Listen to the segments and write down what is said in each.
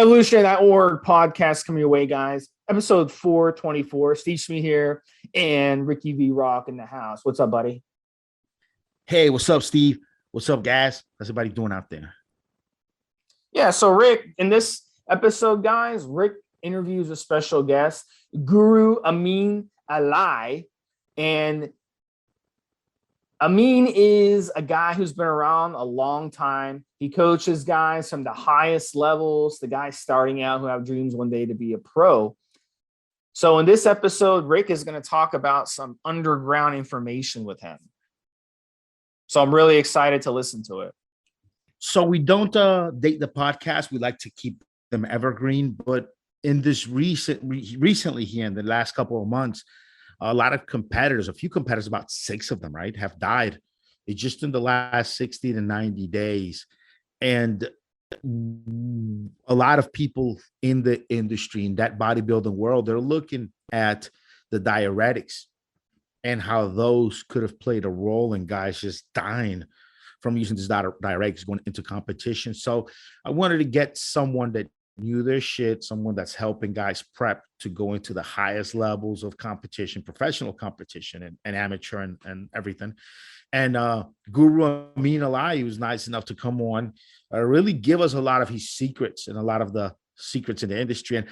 Evolutionary.org podcast coming your way, guys. Episode 424. Stevesmi here and Ricky V Rock in the house. What's up, buddy? Hey, what's up, Steve? What's up, guys? How's everybody doing out there? Yeah, so Rick, in this episode, guys, Rick interviews a special guest, Guru Ameen Alai. And Ameen is a guy who's been around a long time. He coaches guys from the highest levels, the guys starting out who have dreams one day to be a pro. So in this episode, Rick is going to talk about some underground information with him. So I'm really excited to listen to it. So we don't date the podcast. We like to keep them evergreen. But in this recently here in the last couple of months, a lot of competitors, a few competitors, about 6 of them, right, have died. It's just in the last 60 to 90 days. And a lot of people in the industry, in that bodybuilding world, they're looking at the diuretics and how those could have played a role in guys just dying from using these diuretics going into competition. So I wanted to get someone that knew their shit, someone that's helping guys prep to go into the highest levels of competition, professional competition and amateur and everything. And Guru Ameen Alai, he was nice enough to come on, really give us a lot of his secrets and a lot of the secrets in the industry. And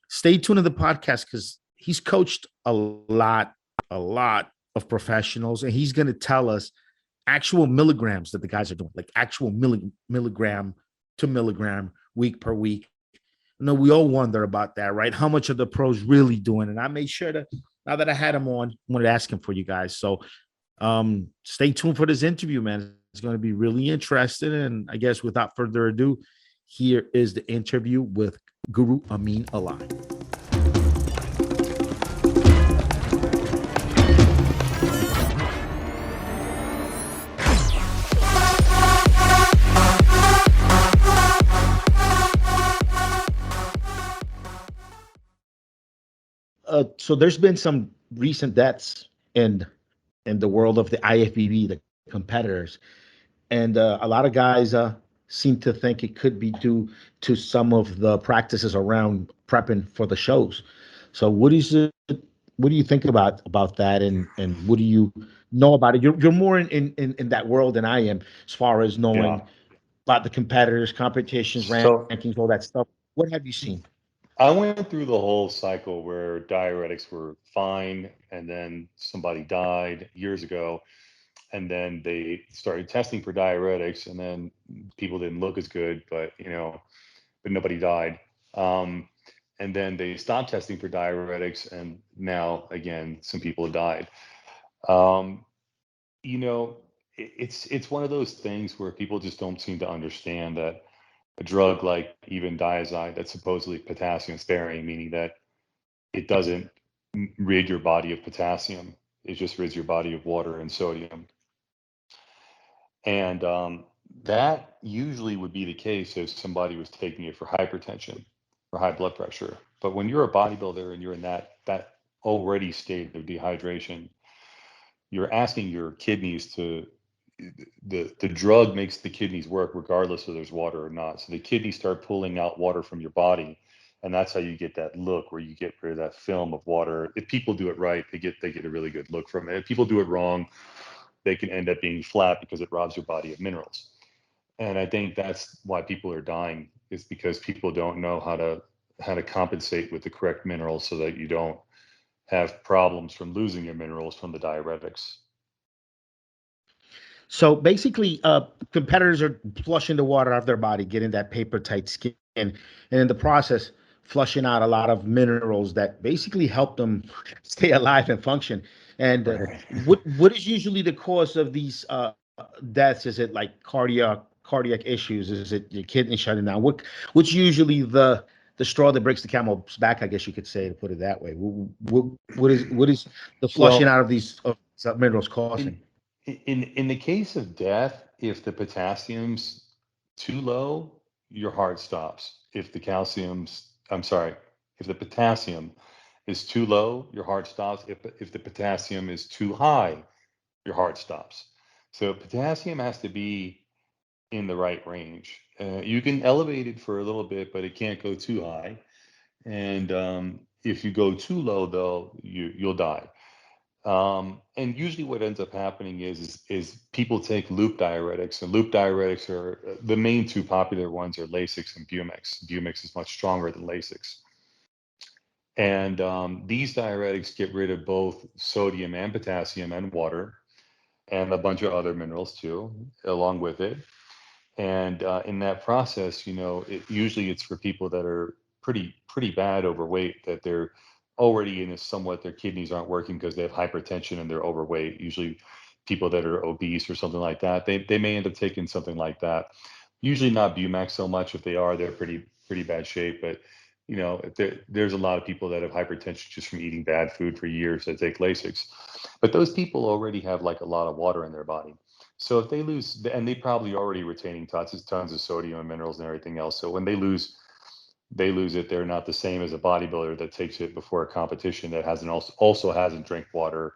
stay tuned to the podcast because he's coached a lot of professionals, and he's going to tell us actual milligrams that the guys are doing, like actual milligram to milligram week per week. You know, we all wonder about that, right? How much are the pros really doing? And I made sure to, now that I had him on, I wanted to ask him for you guys. So stay tuned for this interview, man. It's going to be really interesting. And I guess without further ado, here is the interview with Guru Ameen Alai. So there's been some recent deaths in the world of the IFBB, the competitors, and a lot of guys seem to think it could be due to some of the practices around prepping for the shows. So what do you think about that, and what do you know about it? You're more in that world than I am, as far as knowing about the competitors, competitions, rankings, all that stuff. What have you seen? I went through the whole cycle where diuretics were fine, and then somebody died years ago, and then they started testing for diuretics, and then people didn't look as good, but nobody died. And then they stopped testing for diuretics, and now again, some people died. It's one of those things where people just don't seem to understand that a drug like even diazide that's supposedly potassium sparing, meaning that it doesn't rid your body of potassium, it just rids your body of water and sodium. And that usually would be the case if somebody was taking it for hypertension or high blood pressure. But when you're a bodybuilder and you're in that already state of dehydration, you're asking your kidneys to, the drug makes the kidneys work regardless of there's water or not. So the kidneys start pulling out water from your body, and that's how you get that look where you get rid of that film of water. If people do it right, they get a really good look from it. If people do it wrong, they can end up being flat because it robs your body of minerals. And I think that's why people are dying, is because people don't know how to compensate with the correct minerals so that you don't have problems from losing your minerals from the diuretics. So basically, competitors are flushing the water out of their body, getting that paper tight skin, and in the process, flushing out a lot of minerals that basically help them stay alive and function. And what is usually the cause of these deaths? Is it like cardiac issues? Is it your kidney shutting down? What's usually the straw that breaks the camel's back, I guess you could say, to put it that way? What is the flushing out of these minerals causing? In the case of death, if the potassium's too low, your heart stops. If the potassium is too low, your heart stops. If the potassium is too high, your heart stops. So potassium has to be in the right range. You can elevate it for a little bit, but it can't go too high. And if you go too low, though, you'll die. And usually, what ends up happening is people take loop diuretics, and loop diuretics are the main two popular ones are Lasix and Bumix. Bumix is much stronger than Lasix. And these diuretics get rid of both sodium and potassium and water and a bunch of other minerals too, along with it. And in that process, usually it's for people that are pretty bad overweight, that they're already in a somewhat, their kidneys aren't working because they have hypertension and they're overweight. Usually people that are obese or something like that, they may end up taking something like that. Usually not Bumax so much. If they are, they're pretty bad shape. But if there's a lot of people that have hypertension just from eating bad food for years that take Lasix. But those people already have like a lot of water in their body. So if they lose, and they probably already retaining tons of sodium and minerals and everything else. So when they lose it. They're not the same as a bodybuilder that takes it before a competition that also hasn't drank water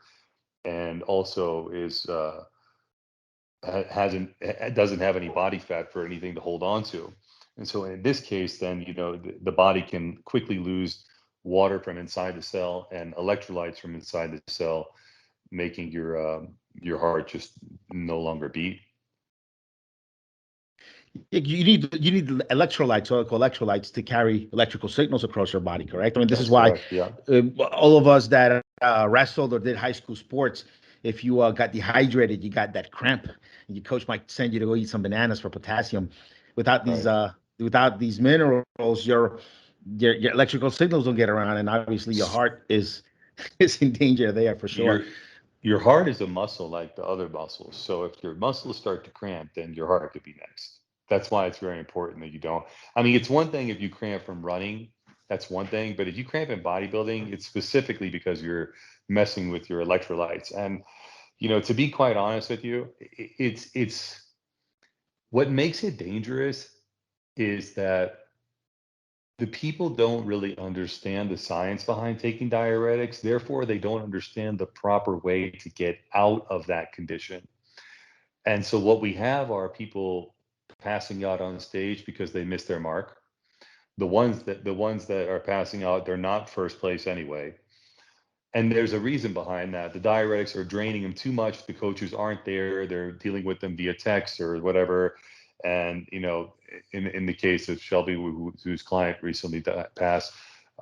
and also is hasn't doesn't have any body fat for anything to hold on to. And so in this case, then the body can quickly lose water from inside the cell and electrolytes from inside the cell, making your heart just no longer beat. You need electrolytes, electrolytes to carry electrical signals across your body, correct? I mean, this is That's why correct. Yeah. all of us that wrestled or did high school sports, if you got dehydrated, you got that cramp, and your coach might send you to go eat some bananas for potassium. Without these Right. without these minerals, your electrical signals don't get around, and obviously your heart is is in danger there for sure. Your your heart is a muscle like the other muscles. So if your muscles start to cramp, then your heart could be next. That's why it's very important that you don't. I mean, it's one thing if you cramp from running, that's one thing. But if you cramp in bodybuilding, it's specifically because you're messing with your electrolytes. And to be quite honest with you, it's what makes it dangerous is that the people don't really understand the science behind taking diuretics. Therefore, they don't understand the proper way to get out of that condition. And so what we have are people passing out on stage because they missed their mark. The ones that are passing out, they're not first place anyway. And there's a reason behind that. The diuretics are draining them too much. The coaches aren't there. They're dealing with them via text or whatever. And in the case of Shelby, whose client recently passed,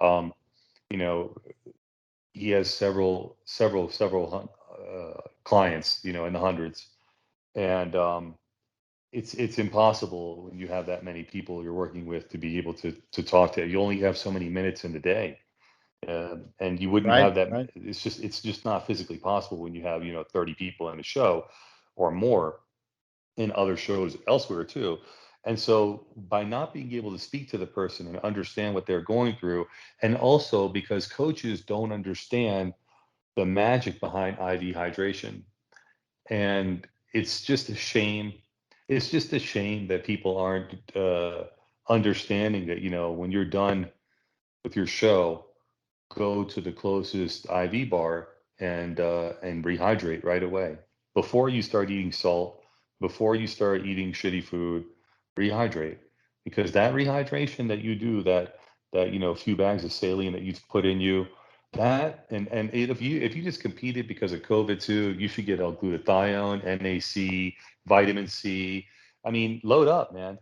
um, you know, he has several clients, in the hundreds, and it's impossible when you have that many people you're working with to be able to talk to. You only have so many minutes in the day. And you wouldn't Right, have that. right. It's just not physically possible when you have 30 people in a show or more in other shows elsewhere too. And so by not being able to speak to the person and understand what they're going through, and also because coaches don't understand the magic behind IV hydration, and it's just a shame. It's just a shame that people aren't understanding that when you're done with your show, go to the closest IV bar and rehydrate right away before you start eating salt, before you start eating shitty food. Rehydrate, because that rehydration that you do, that few bags of saline that you put in you, that and if you just competed because of COVID too, you should get L-glutathione, NAC, vitamin C. I mean, load up, man.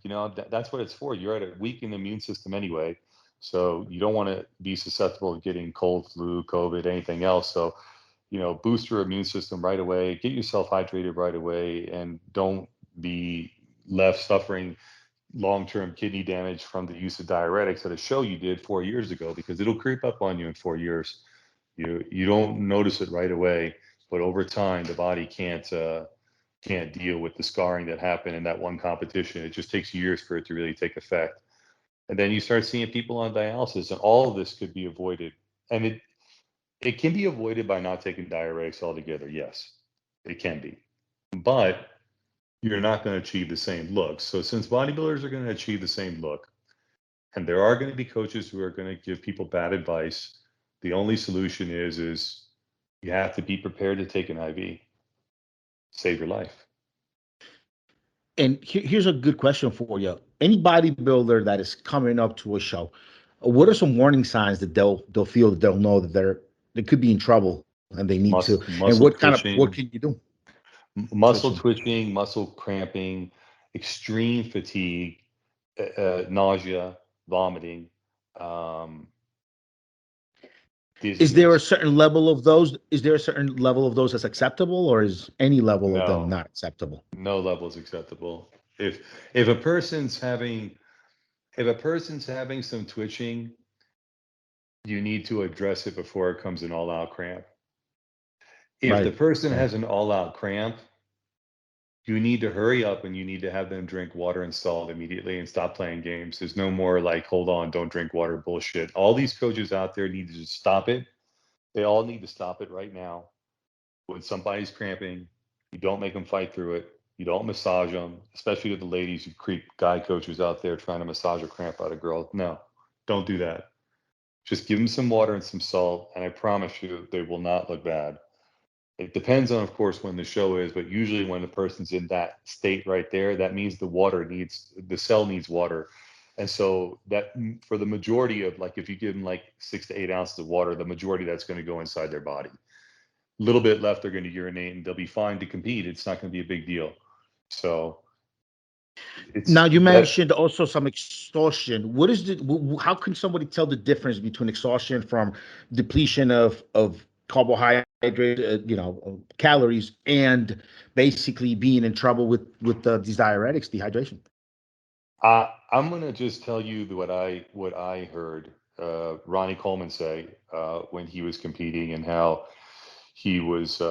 That's what it's for. You're at a weakened immune system anyway. So you don't want to be susceptible to getting cold, flu, COVID, anything else. So, boost your immune system right away, get yourself hydrated right away, and don't be left suffering long-term kidney damage from the use of diuretics at a show you did 4 years ago, because it'll creep up on you in 4 years. You don't notice it right away, but over time the body can't deal with the scarring that happened in that one competition. It just takes years for it to really take effect. And then you start seeing people on dialysis, and all of this could be avoided. And it can be avoided by not taking diuretics altogether. Yes, it can be, but you're not going to achieve the same look. So since bodybuilders are going to achieve the same look, and there are going to be coaches who are going to give people bad advice, the only solution is you have to be prepared to take an IV, save your life. And here's a good question for you. Any bodybuilder that is coming up to a show, what are some warning signs that they'll feel that they'll know that they could be in trouble and they need to? And Muscle what can twitching, you do? muscle Twitching. twitching, muscle cramping, extreme fatigue, nausea, vomiting, um, Is there a dizziness. certain level of those? Is there a certain level of those that's acceptable, or is any level of them No, not acceptable? no level is acceptable. If a person's having some twitching, you need to address it before it comes an all-out cramp. If the Right. person Right. has an all-out cramp, you need to hurry up and you need to have them drink water and salt immediately and stop playing games. There's no more like, hold on, don't drink water bullshit. All these coaches out there need to just stop it. They all need to stop it right now. When somebody's cramping, you don't make them fight through it. You don't massage them, especially to the ladies, you creep guy coaches out there trying to massage a cramp out of girl. No, don't do that. Just give them some water and some salt, and I promise you they will not look bad. It depends on, of course, when the show is, but usually when the person's in that state right there, that means the cell needs water. And so that for the majority of, like, if you give them like 6 to 8 ounces of water, the majority of that's going to go inside their body. A little bit left, they're going to urinate and they'll be fine to compete. It's not going to be a big deal. So Now it's you that. mentioned also some exhaustion. What is the? How can somebody tell the difference between exhaustion from depletion of carbohydrate, calories, and basically being in trouble with these diuretics, dehydration? I'm going to just tell you what I heard Ronnie Coleman say when he was competing, and how he was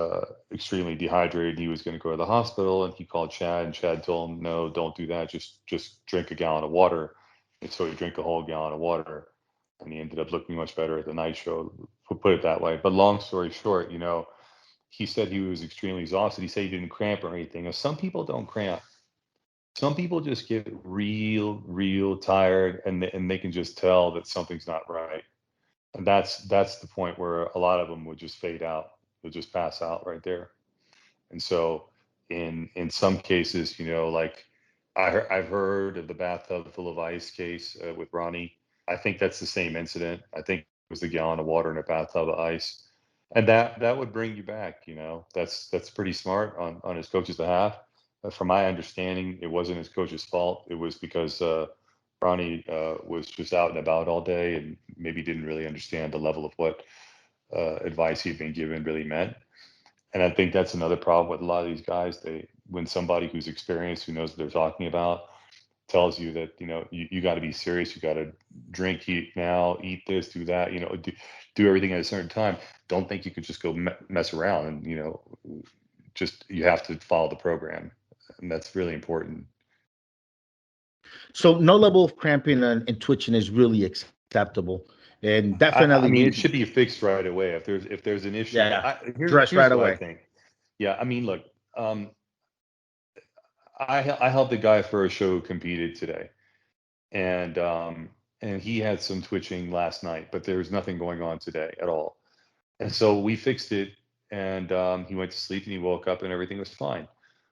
extremely dehydrated. He was going to go to the hospital, and he called Chad, and Chad told him, "No, don't do that. Just drink a gallon of water." And so he drank a whole gallon of water, and he ended up looking much better at the night show. Put it that way. But long story short, he said he was extremely exhausted. He said he didn't cramp or anything. Now, some people don't cramp. Some people just get real tired, and they can just tell that something's not right. And that's the point where a lot of them would just fade out. They'll just pass out right there. And so in some cases, like I've heard of the bathtub full of ice case with Ronnie. I think that's the same incident. I think it was a gallon of water in a bathtub of ice, and that would bring you back. That's pretty smart on his coach's behalf. From my understanding, it wasn't his coach's fault. It was because Ronnie was just out and about all day and maybe didn't really understand the level of what advice he'd been given really meant. And I think that's another problem with a lot of these guys. When somebody who's experienced, who knows what they're talking about, tells you that, you got to be serious, you got to drink, eat now, eat this, do that, do everything at a certain time. Don't think you could just go mess around, and just, you have to follow the program, and that's really important. So no level of cramping and twitching is really acceptable, and I definitely mean, we it should be fixed right away. If there's an issue, yeah, dress here's right what I away. think. Yeah, I mean, look, um, I helped a guy for a show who competed today, and he had some twitching last night, but there was nothing going on today at all. And so we fixed it, and he went to sleep, and he woke up, and everything was fine.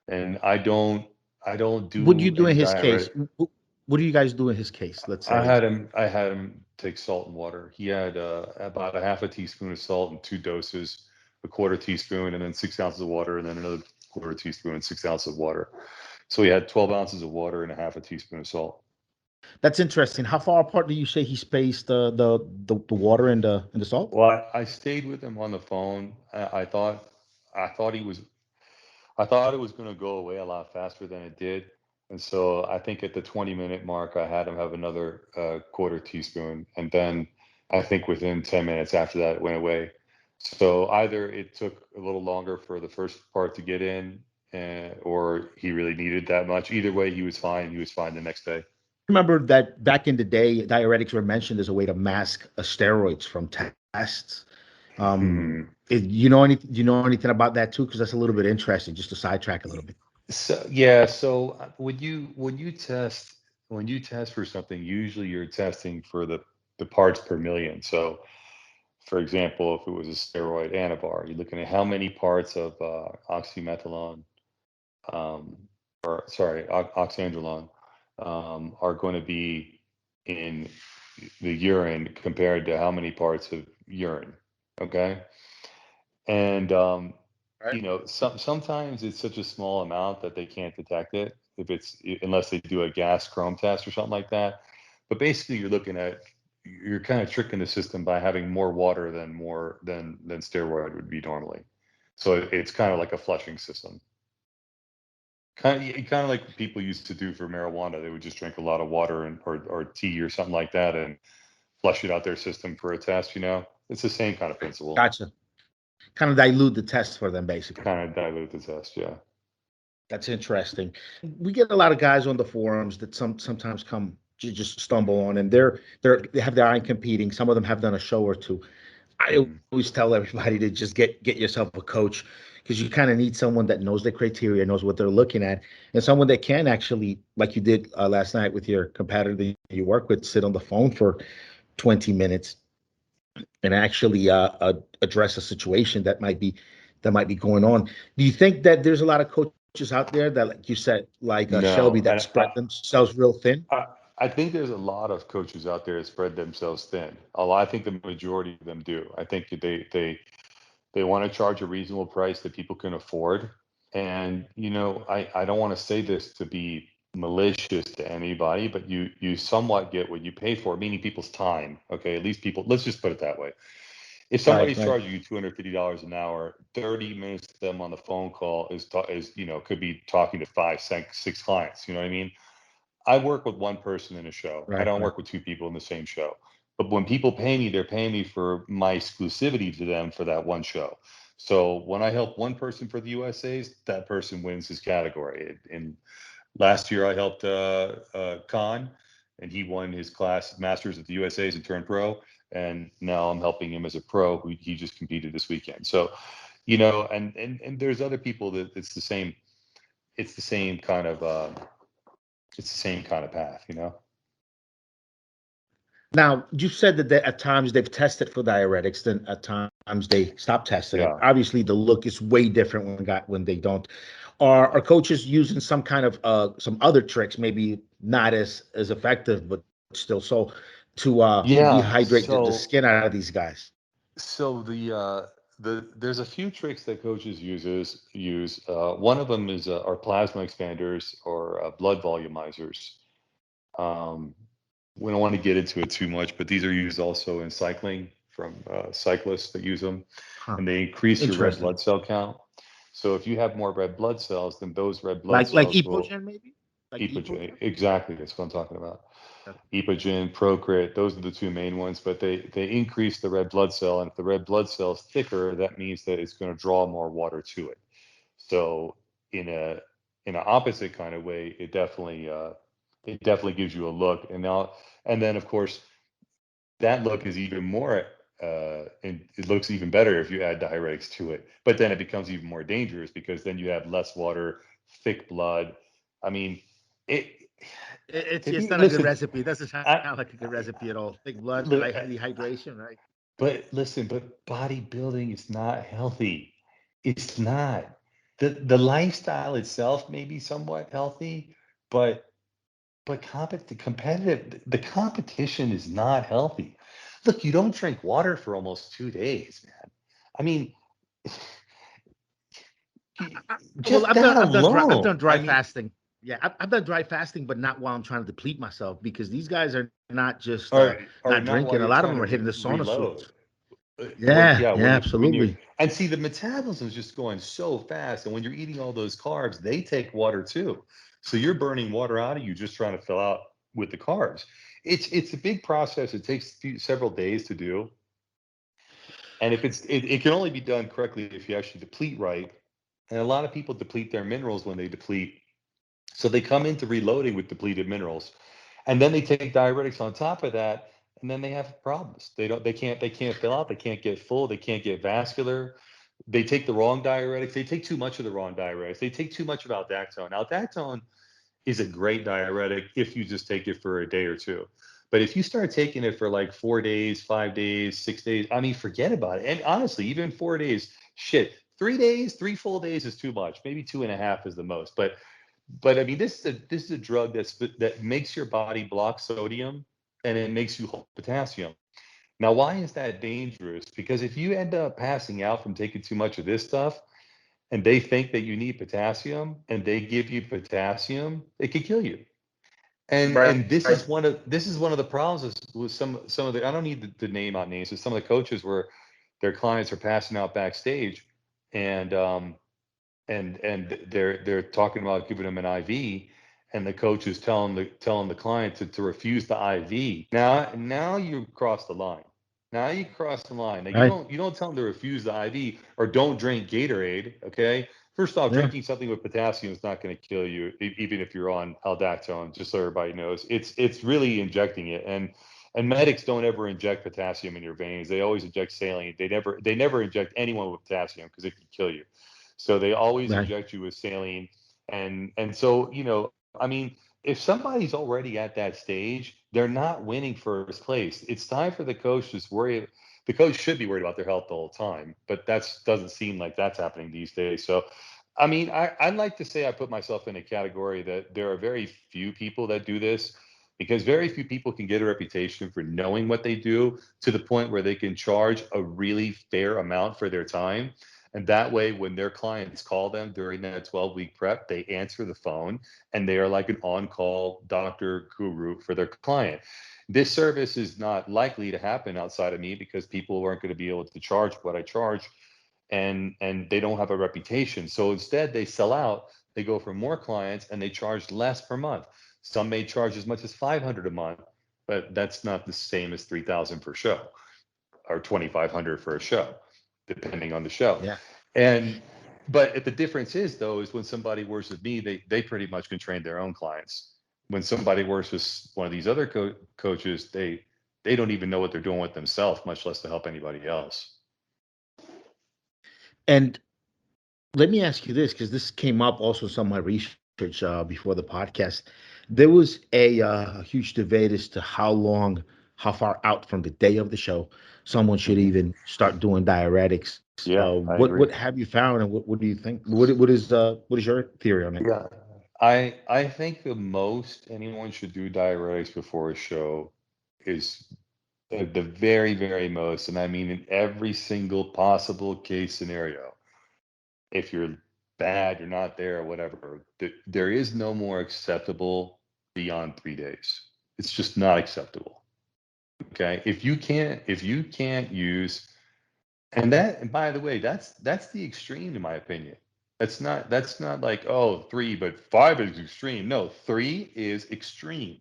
And I don't What do you do do any in his case? diuretic. What do you guys do in his case? Let's say. I had him take salt and water. He had about a half a teaspoon of salt in 2 doses, a quarter teaspoon, and then 6 ounces of water, and then another quarter teaspoon and 6 ounces of water. So he had 12 ounces of water and a half a teaspoon of salt. That's interesting. How far apart do you say he spaced the water and the salt? Well, I stayed with him on the phone. I thought he was I thought it was going to go away a lot faster than it did. And so I think at the 20-minute mark, I had him have another quarter teaspoon. And then I think within 10 minutes after that, it went away. So either it took a little longer for the first part to get in, or he really needed that much. Either way, he was fine. He was fine the next day. Remember that back in the day, diuretics were mentioned as a way to mask steroids from tests. Hmm. Do you know anything about that too? Because that's a little bit interesting, just to sidetrack a little bit. So yeah, so when you test for something, usually you're testing for the parts per million. So for example, if it was a steroid anabar, you're looking at how many parts of oxymethylone, um, oxandrolone, are going to be in the urine compared to how many parts of urine. Okay. And, Right. sometimes it's such a small amount that they can't detect it unless they do a gas chrome test or something like that. But basically you're kind of tricking the system by having more water than steroid would be normally. So it's kind of like a flushing system. Kind of like people used to do for marijuana. They would just drink a lot of water or tea or something like that and flush it out their system for a test. It's the same kind of principle. Gotcha. Kind of dilute the test for them, basically. Kind of dilute the test, yeah. That's interesting. We get a lot of guys on the forums that sometimes come just stumble on, and they have their eye competing. Some of them have done a show or two. I Hmm. always tell everybody to just get yourself a coach, because you kind of need someone that knows the criteria, knows what they're looking at, and someone that can actually, like you did last night with your competitor that you work with, sit on the phone for 20 minutes and actually address a situation that might be going on. Do you think that there's a lot of coaches out there that, like you said, like Shelby, No, that and spread themselves real thin? I think there's a lot of coaches out there that spread themselves thin. I think the majority of them do. I think that they want to charge a reasonable price that people can afford. And I don't want to say this to be malicious to anybody, but you somewhat get what you pay for, meaning people's time. Okay, at least people. Let's just put it that way. If Right, somebody's right. charging you $250 an hour, 30 minutes to them on the phone call could be talking to five, six clients. You know what I mean? I work with one person in a show. I Right, don't right. work with two people in the same show. But when people pay me, they're paying me for my exclusivity to them for that one show. So when I help one person for the USAs, that person wins his category. And last year I helped Khan, and he won his class Masters at the USAs and turned pro. And now I'm helping him as a pro who he just competed this weekend. So, and there's other people that it's the same kind of path. Now, you said that at times they've tested for diuretics, then at times they stop testing it. Yeah. Obviously, the look is way different when they don't. Are coaches using some kind of some other tricks, maybe not as effective, but still so, to Yeah. dehydrate the So skin out of these guys? so there's a few tricks that coaches use. One of them is are plasma expanders or blood volumizers. Um, we don't want to get into it too much, but these are used also in cycling from cyclists that use them, Huh. and they increase your red Interesting. blood cell count. So if you have more red blood cells, then those red blood Like cells will Epogen, maybe? Like epogen. Epogen? Exactly, that's what I'm talking about. Okay. Epogen, Procrit, those are the two main ones, but they increase the red blood cell, and if the red blood cell is thicker, that means that it's going to draw more water to it. So in a in an opposite kind of way, it definitely gives you a look, and then of course that look is even more and it looks even better if you add diuretics to it. But then it becomes even more dangerous because then you have less water, thick blood. I mean, it. It's If it's you not a good listen, recipe. It doesn't sound I, like a good recipe at all. Thick blood, look, dehydration, right? but bodybuilding is not healthy. It's not. The lifestyle itself may be somewhat healthy, but the competition is not healthy. Look, you don't drink water for almost 2 days, man. I mean, Well, just that I've done alone. dry fasting. Yeah, I've done dry fasting, but not while I'm trying to deplete myself, because these guys are not just Or not not while drinking. A you're lot of trying them to are hitting the sauna reload. suits. Well, Yeah, yeah, yeah, when you're absolutely. and see the metabolism is just going so fast, and when you're eating all those carbs, they take water too. So you're burning water out of you just trying to fill out with the carbs. It's a big process. It takes several days to do, and if it can only be done correctly if you actually deplete right. And a lot of people deplete their minerals when they deplete, so they come into reloading with depleted minerals, and then they take diuretics on top of that, and then they have problems. They can't fill out. They can't get full. They can't get vascular. They take the wrong diuretics. They take too much of the wrong diuretics. They take too much of aldactone. Aldactone is a great diuretic if you just take it for a day or two. But if you start taking it for like 4 days, 5 days, 6 days, I mean, forget about it. And honestly, even 4 days, shit, 3 days, 3 full days is too much. Maybe 2.5 is the most. But But I mean, this is a drug that makes your body block sodium and it makes you hold potassium. Now, why is that dangerous? Because if you end up passing out from taking too much of this stuff, and they think that you need potassium, and they give you potassium, it could kill you. Right. And this is one of the problems with some of the, I don't need to name out names, but some of the coaches where their clients are passing out backstage, and and they're talking about giving them an IV, and the coach is telling the client to refuse the IV. Now you cross the line. Now you cross the line. Now Right. you don't tell them to refuse the IV or don't drink Gatorade. Okay. First off, Yeah. drinking something with potassium is not going to kill you, even if you're on aldactone. Just so everybody knows, it's really injecting it, and medics don't ever inject potassium in your veins. They always inject saline. They never inject anyone with potassium because it can kill you. So they always Right. inject you with saline, and so I mean, if somebody's already at that stage, they're not winning first place. It's time for the coach to worry. The coach should be worried about their health the whole time, but that doesn't seem like that's happening these days. So, I mean, I'd like to say I put myself in a category that there are very few people that do this, because very few people can get a reputation for knowing what they do to the point where they can charge a really fair amount for their time. And that way, when their clients call them during that 12-week prep, they answer the phone and they are like an on-call doctor guru for their client. This service is not likely to happen outside of me because people aren't going to be able to charge what I charge, and they don't have a reputation. So instead, they sell out. They go for more clients and they charge less per month. Some may charge as much as 500 a month, but that's not the same as 3,000 per show or 2,500 for a show, depending on the show. Yeah. And but the difference is though is when somebody works with me, they pretty much can train their own clients. When somebody works with one of these other coaches, they don't even know what they're doing with themselves, much less to help anybody else. And let me ask you this, because this came up also in some of my research before the podcast. There was a huge debate as to how far out from the day of the show someone should Mhm. even start doing diuretics. Yeah, I agree. What have you found, and what do you think? What is your theory on it? Yeah. I think the most anyone should do diuretics before a show is the very, very most, and I mean in every single possible case scenario. If you're bad, you're not there, or whatever, there is no more acceptable beyond 3 days. It's just not acceptable. Okay. If you can't use, and by the way, that's the extreme in my opinion. That's not like, oh, 3, but 5 is extreme. No, 3 is extreme.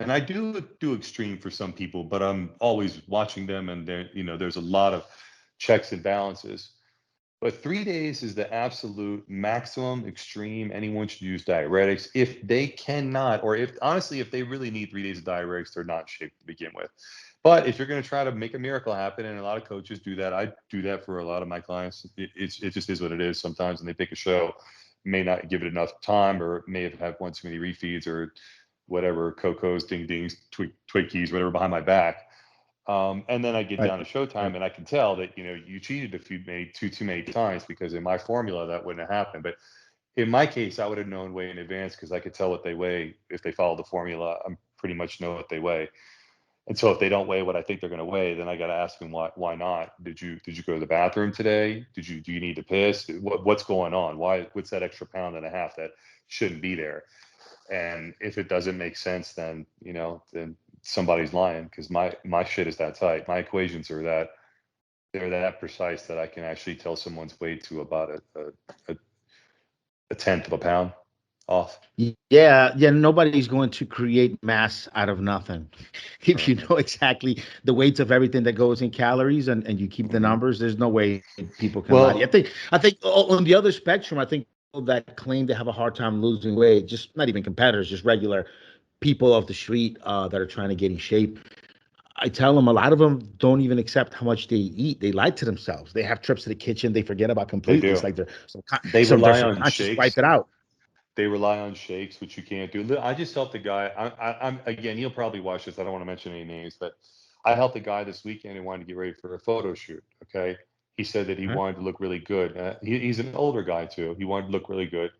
And I do extreme for some people, but I'm always watching them, and there's a lot of checks and balances. But 3 days is the absolute maximum extreme. Anyone should use diuretics if they cannot, or if honestly, if they really need 3 days of diuretics, they're not in shape to begin with. But if you're going to try to make a miracle happen, and a lot of coaches do that, I do that for a lot of my clients. It just is what it is sometimes, and they pick a show, may not give it enough time, or may have had one too many refeeds, or whatever, Cocos, ding dings, Twinkies, whatever behind my back. And then I get Right. down to showtime, Right. and I can tell that you cheated a few many too many times, because in my formula that wouldn't have happened. But in my case, I would have known way in advance because I could tell what they weigh if they follow the formula. I'm pretty much know what they weigh. And so if they don't weigh what I think they're going to weigh, then I got to ask them why not? Did you go to the bathroom today? Do you need to piss? What's going on? What's that extra pound and a half that shouldn't be there? And if it doesn't make sense, then somebody's lying, because my shit is that tight. My equations are that they're that precise that I can actually tell someone's weight to about a, a tenth of a pound off. Yeah, yeah. Nobody's going to create mass out of nothing. If Right. you know exactly the weights of everything that goes in calories, and you keep the Mhm. numbers, there's no way people can lie to you. Well, I think on the other spectrum, I think people that claim to have a hard time losing weight, just not even competitors, just regular people off the street that are trying to get in shape. I tell them a lot of them don't even accept how much they eat. They lie to themselves. They have trips to the kitchen. They forget about they completely. It's do. like They their rely on subconscious shakes. wiped it out. They rely on shakes, which you can't do. I just helped a guy. I'm again. You'll probably watch this. I don't want to mention any names, but I helped a guy this weekend who wanted to get ready for a photo shoot. Okay, he said that he Huh? wanted to look really good. He's an older guy too. He wanted to look really good,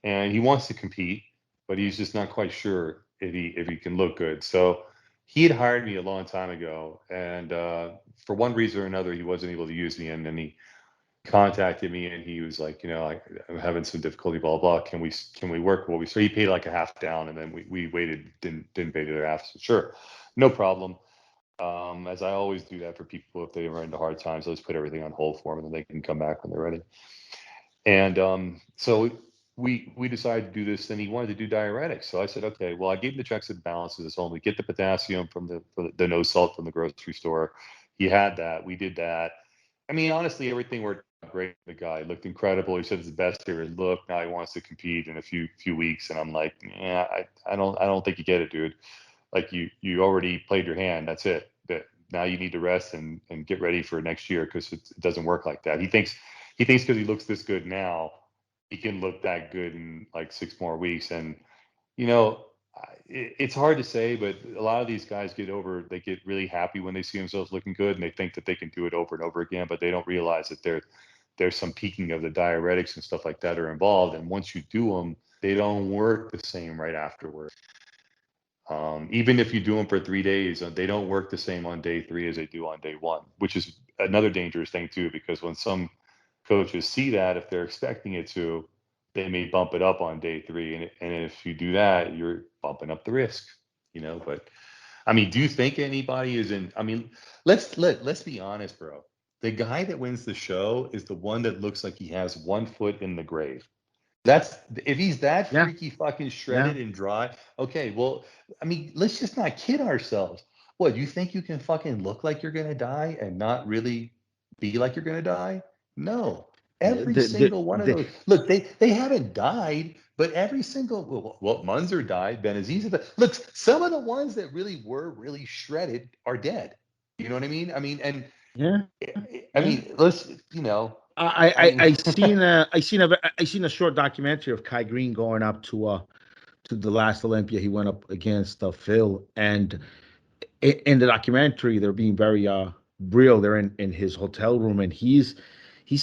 and he wants to compete, but he's just not quite sure if he can look good. So he had hired me a long time ago, and for one reason or another, he wasn't able to use me, and then he contacted me and he was like, I'm having some difficulty, blah blah. Can we work? Well, so he paid like a half down, and then we waited, didn't pay the other half. So sure, no problem. As I always do that for people if they run into hard times, I just put everything on hold for them, and then they can come back when they're ready. And so we decided to do this, and he wanted to do diuretics. So I said, okay, well, I gave him the checks and balances. Only get the potassium from the no salt from the grocery store. He had that. We did that. I mean, honestly, everything worked out great. The guy looked incredible. He said it's the best here. And look, now he wants to compete in a few weeks. And I'm like, yeah, I don't think you get it, dude. Like you already played your hand. That's it. But now you need to rest and get ready for next year, because it doesn't work like that. He thinks because he looks this good now, he can look that good in like 6 more weeks. And you know, it's hard to say, but a lot of these guys they get really happy when they see themselves looking good, and they think that they can do it over and over again, but they don't realize that there's some peaking of the diuretics and stuff like that are involved. And once you do them, they don't work the same right afterward. Even if you do them for 3 days, they don't work the same on day 3 as they do on day 1, which is another dangerous thing too, because when some coaches see that, if they're expecting it to, they may bump it up on day 3, and if you do that, you're bumping up the risk, But I mean, do you think anybody is in? I mean, let's be honest, bro. The guy that wins the show is the one that looks like he has 1 foot in the grave. That's if he's that Yeah, freaky fucking yeah. shredded and dry. Okay, well, I mean, let's just not kid ourselves. What, you think you can fucking look like you're gonna die and not really be like you're gonna die? No. Every single one of The those. Look, they haven't died, but every single well, Munzer died, Benaziz died. Look, some of the ones that really were really shredded are dead. You know what I mean? I mean, and yeah, I yeah. mean, let's, I I mean, I seen a short documentary of Kai Green going up to the last Olympia. He went up against Phil, and in the documentary, they're being very real. They're in his hotel room, and he's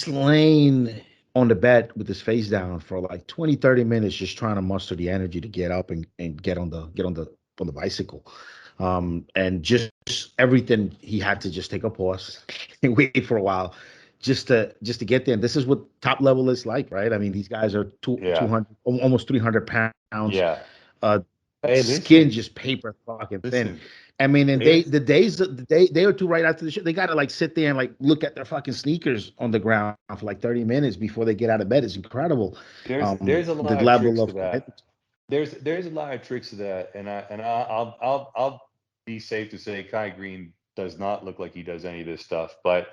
laying on the bed with his face down for like 20-30 minutes, just trying to muster the energy to get up and get on the bicycle. And just everything, he had to just take a pause and wait for a while just to get there. And this is what top level is like, right? I mean, these guys are yeah, 200, almost 300 pounds, yeah. uh, Hey, skin listen, just paper fucking thin. listen. I mean, and There's the day or two right after the show, they gotta like sit there and like look at their fucking sneakers on the ground for like 30 minutes before they get out of bed. It's incredible. there's a The lot of level tricks to of that. commitment. There's a lot of tricks to that, and I'll be safe to say Kai Green does not look like he does any of this stuff. But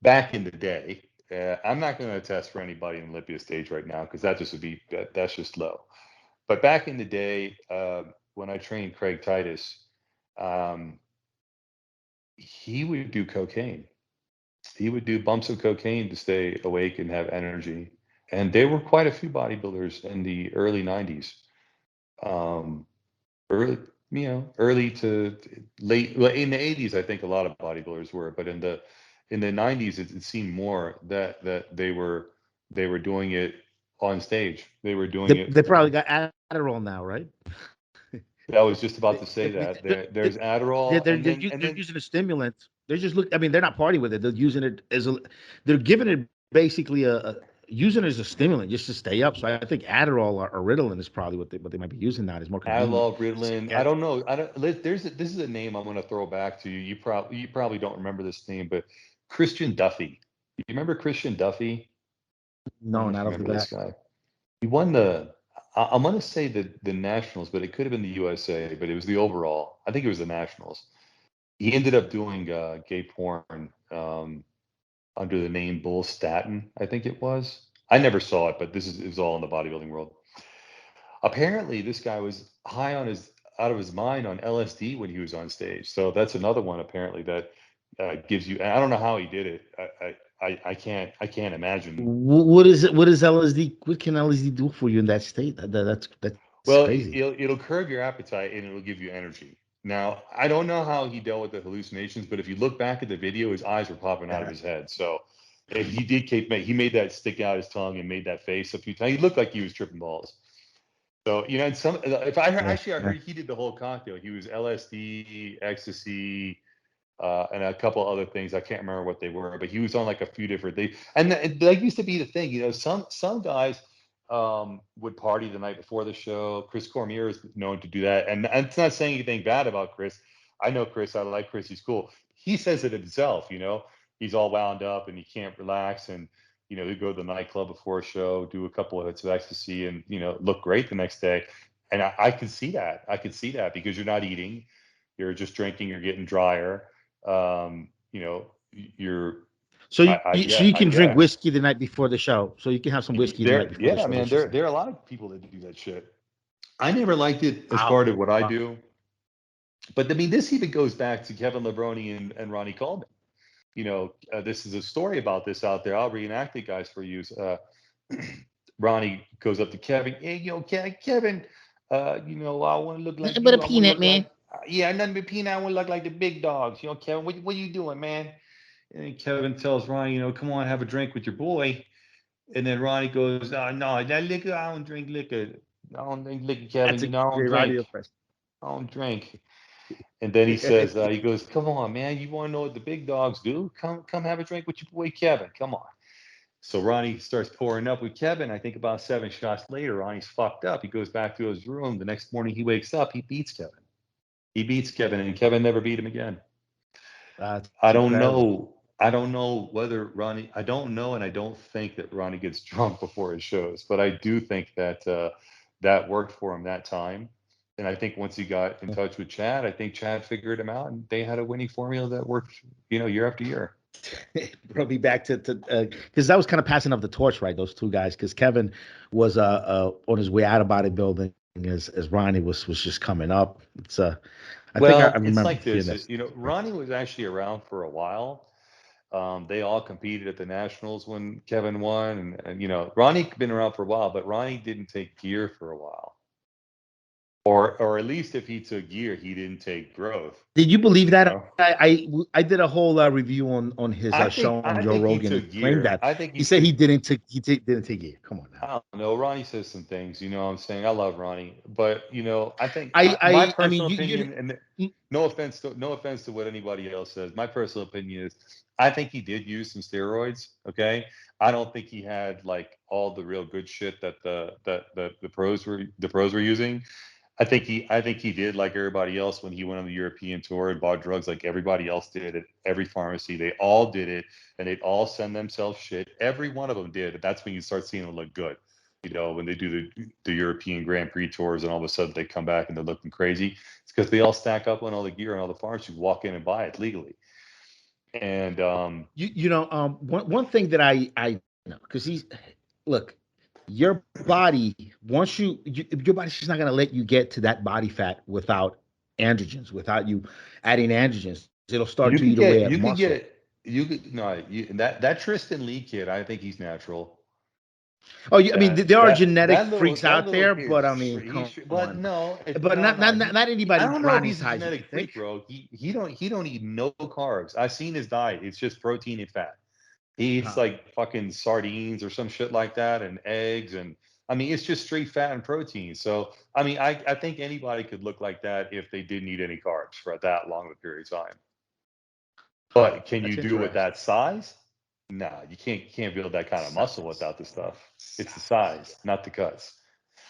back in the day, I'm not going to attest for anybody in Olympia stage right now, because that just would be that's just low. But back in the day, when I trained Craig Titus, um, he would do cocaine. He would do bumps of cocaine to stay awake and have energy. And there were quite a few bodybuilders in the early 90s. Um, early, early to late, well, in the 80s, I think a lot of bodybuilders were, but in the 90s, it seemed more that they were doing it on stage. They were doing it. They probably got Adderall now, right? I was just about They, to say they, that they, there's Adderall, and they're then using a stimulant. They're just look. I mean, they're not partying with it. They're using it as a. They're giving it basically using it as a stimulant just to stay up. So I think Adderall or Ritalin is probably what they might be using now. It's more convenient. Adderall, Ritalin. I don't know. I don't. This is a name I'm going to throw back to you. You probably don't remember this name, but Christian Duffy. You remember Christian Duffy? I don't No, know if not you off the remember this bat. guy. He won I'm going to say the Nationals, but it could have been the USA, but it was the overall. I think it was the Nationals. He ended up doing gay porn under the name Bull Statin, I think it was. I never saw it, but it was all in the bodybuilding world. Apparently, this guy was high on his out of his mind on LSD when he was on stage. So that's another one apparently that gives you. And I don't know how he did it. I can't imagine. What is it? What is LSD? What can LSD do for you in that state? That's Well, crazy. it'll curb your appetite and it'll give you energy. Now, I don't know how he dealt with the hallucinations, but if you look back at the video, his eyes were popping out of Yeah. his head. So And he made that stick out his tongue and made that face a few times. He looked like he was tripping balls. So, you know, and I heard he did the whole cocktail. He was LSD, ecstasy, and a couple other things. I can't remember what they were, but he was on like a few different things. And that used to be the thing, you know, some guys would party the night before the show. Chris Cormier is known to do that. And it's not saying anything bad about Chris. I know Chris. I like Chris. He's cool. He says it himself, you know, he's all wound up and he can't relax. And, you know, he'd go to the nightclub before a show, do a couple of hits of ecstasy and, you know, look great the next day. And I could see that. I could see that because you're not eating, you're just drinking, you're getting drier. You know, you're So you can drink whiskey the night before the show. So you can have some whiskey the night before the show. Man, there are a lot of people that do that shit. I never liked it as part of what I do. But I mean, this even goes back to Kevin Levrone and Ronnie Coleman. You know, this is a story about this out there. I'll reenact it, guys, for you. Ronnie goes up to Kevin. Hey, yo, Kevin, you know, I want to look like but a peanut, man. Yeah, nothing but peanut. I want to look like the big dogs. You know, Kevin, what you doing, man? And Kevin tells Ronnie, you know, come on, have a drink with your boy. And then Ronnie goes, no, that liquor, I don't drink liquor. I don't drink liquor, Kevin. You know, I don't drink. I don't drink. And then he says, he goes, come on, man, you want to know what the big dogs do? Come have a drink with your boy Kevin. Come on. So Ronnie starts pouring up with Kevin. I think about 7 shots later, Ronnie's fucked up. He goes back to his room. The next morning he wakes up, he beats Kevin. And Kevin never beat him again. I don't know whether Ronnie, I don't know, and I don't think that Ronnie gets drunk before his shows, but I do think that that worked for him that time. And I think once he got in touch with Chad, I think Chad figured him out, and they had a winning formula that worked, you know, year after year. Brought me back to because that was kind of passing up the torch, right? Those two guys, because Kevin was on his way out of bodybuilding as Ronnie was just coming up. It's I remember it's like this. You know, Ronnie was actually around for a while. They all competed at the nationals when Kevin won, and you know, Ronnie been around for a while, but Ronnie didn't take gear for a while. Or at least if he took gear, he didn't take growth. Did you believe that? You know? I did a whole review on his show on Joe Rogan. And claimed that. I think he said he didn't take gear. Come on now. I don't know. Ronnie says some things. You know what I'm saying? I love Ronnie, but you know, I think my personal opinion, and no offense to what anybody else says. My personal opinion is, I think he did use some steroids. Okay, I don't think he had like all the real good shit that the pros were using. I think he did like everybody else when he went on the European tour and bought drugs like everybody else did at every pharmacy. They all did it, and they'd all send themselves shit. Every one of them did. That's when you start seeing them look good. You know, when they do the European Grand Prix tours and all of a sudden they come back and they're looking crazy. It's because they all stack up on all the gear and all the pharmacies walk in and buy it legally. And one thing that I know, because look, your body, once your body's just not going to let you get to that body fat without androgens, without you adding androgens. It'll start to eat away at muscle. That Tristan Lee kid, I think he's natural. Oh, I mean, there are genetic freaks out there, but I mean, but no, but not anybody. I don't know if he's a genetic freak, bro. He don't eat no carbs. I've seen his diet; it's just protein and fat. He eats like fucking sardines or some shit like that, and eggs, and I mean, it's just straight fat and protein. So, I mean, I think anybody could look like that if they didn't eat any carbs for that long of a period of time. But can you do it with that size? Nah, you can't build that kind of muscle without the stuff. It's the size, not the cuts.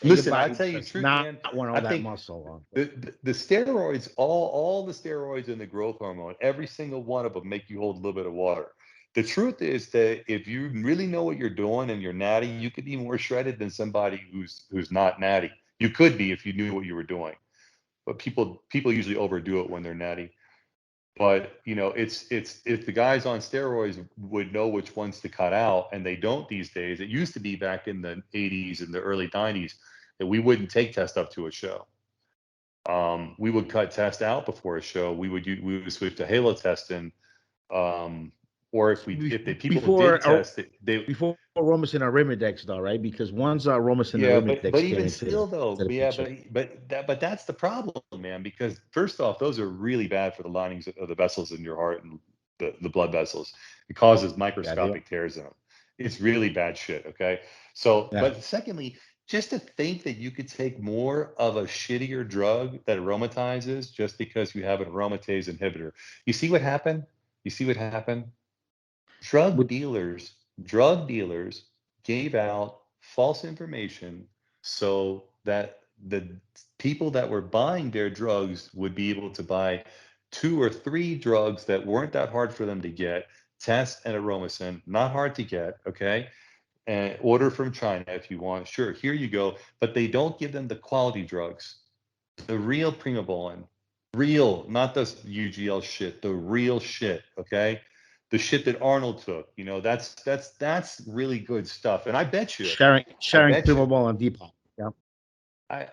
Listen, I tell you the truth, man. I think muscle. The steroids, all the steroids and the growth hormone, every single one of them make you hold a little bit of water. The truth is that if you really know what you're doing and you're natty, you could be more shredded than somebody who's not natty. You could be if you knew what you were doing. But people usually overdo it when they're natty. But you know, it's if the guys on steroids would know which ones to cut out, and they don't these days. It used to be back in the 80s and the early 90s that we wouldn't take test up to a show. We would cut test out before a show. We would switch to halo testing. Or if people did test it, before Romus and Arimidex, though, right? Because one's Romus and Arimidex. But even still, though, but that's the problem, man. Because first off, those are really bad for the linings of the vessels in your heart the blood vessels. It causes microscopic tears in them. It's really bad shit. Okay. So, but secondly, just to think that you could take more of a shittier drug that aromatizes just because you have an aromatase inhibitor. You see what happened? You see what happened? Drug dealers gave out false information so that the people that were buying their drugs would be able to buy 2 or 3 drugs that weren't that hard for them to get, test and aromacin, not hard to get, okay? And order from China if you want. Sure, here you go. But they don't give them the quality drugs, the real primobolan, real, not this UGL shit, the real shit, okay? The shit that Arnold took, you know, that's really good stuff. And I bet you, sharing Primobola and Depot. Yeah.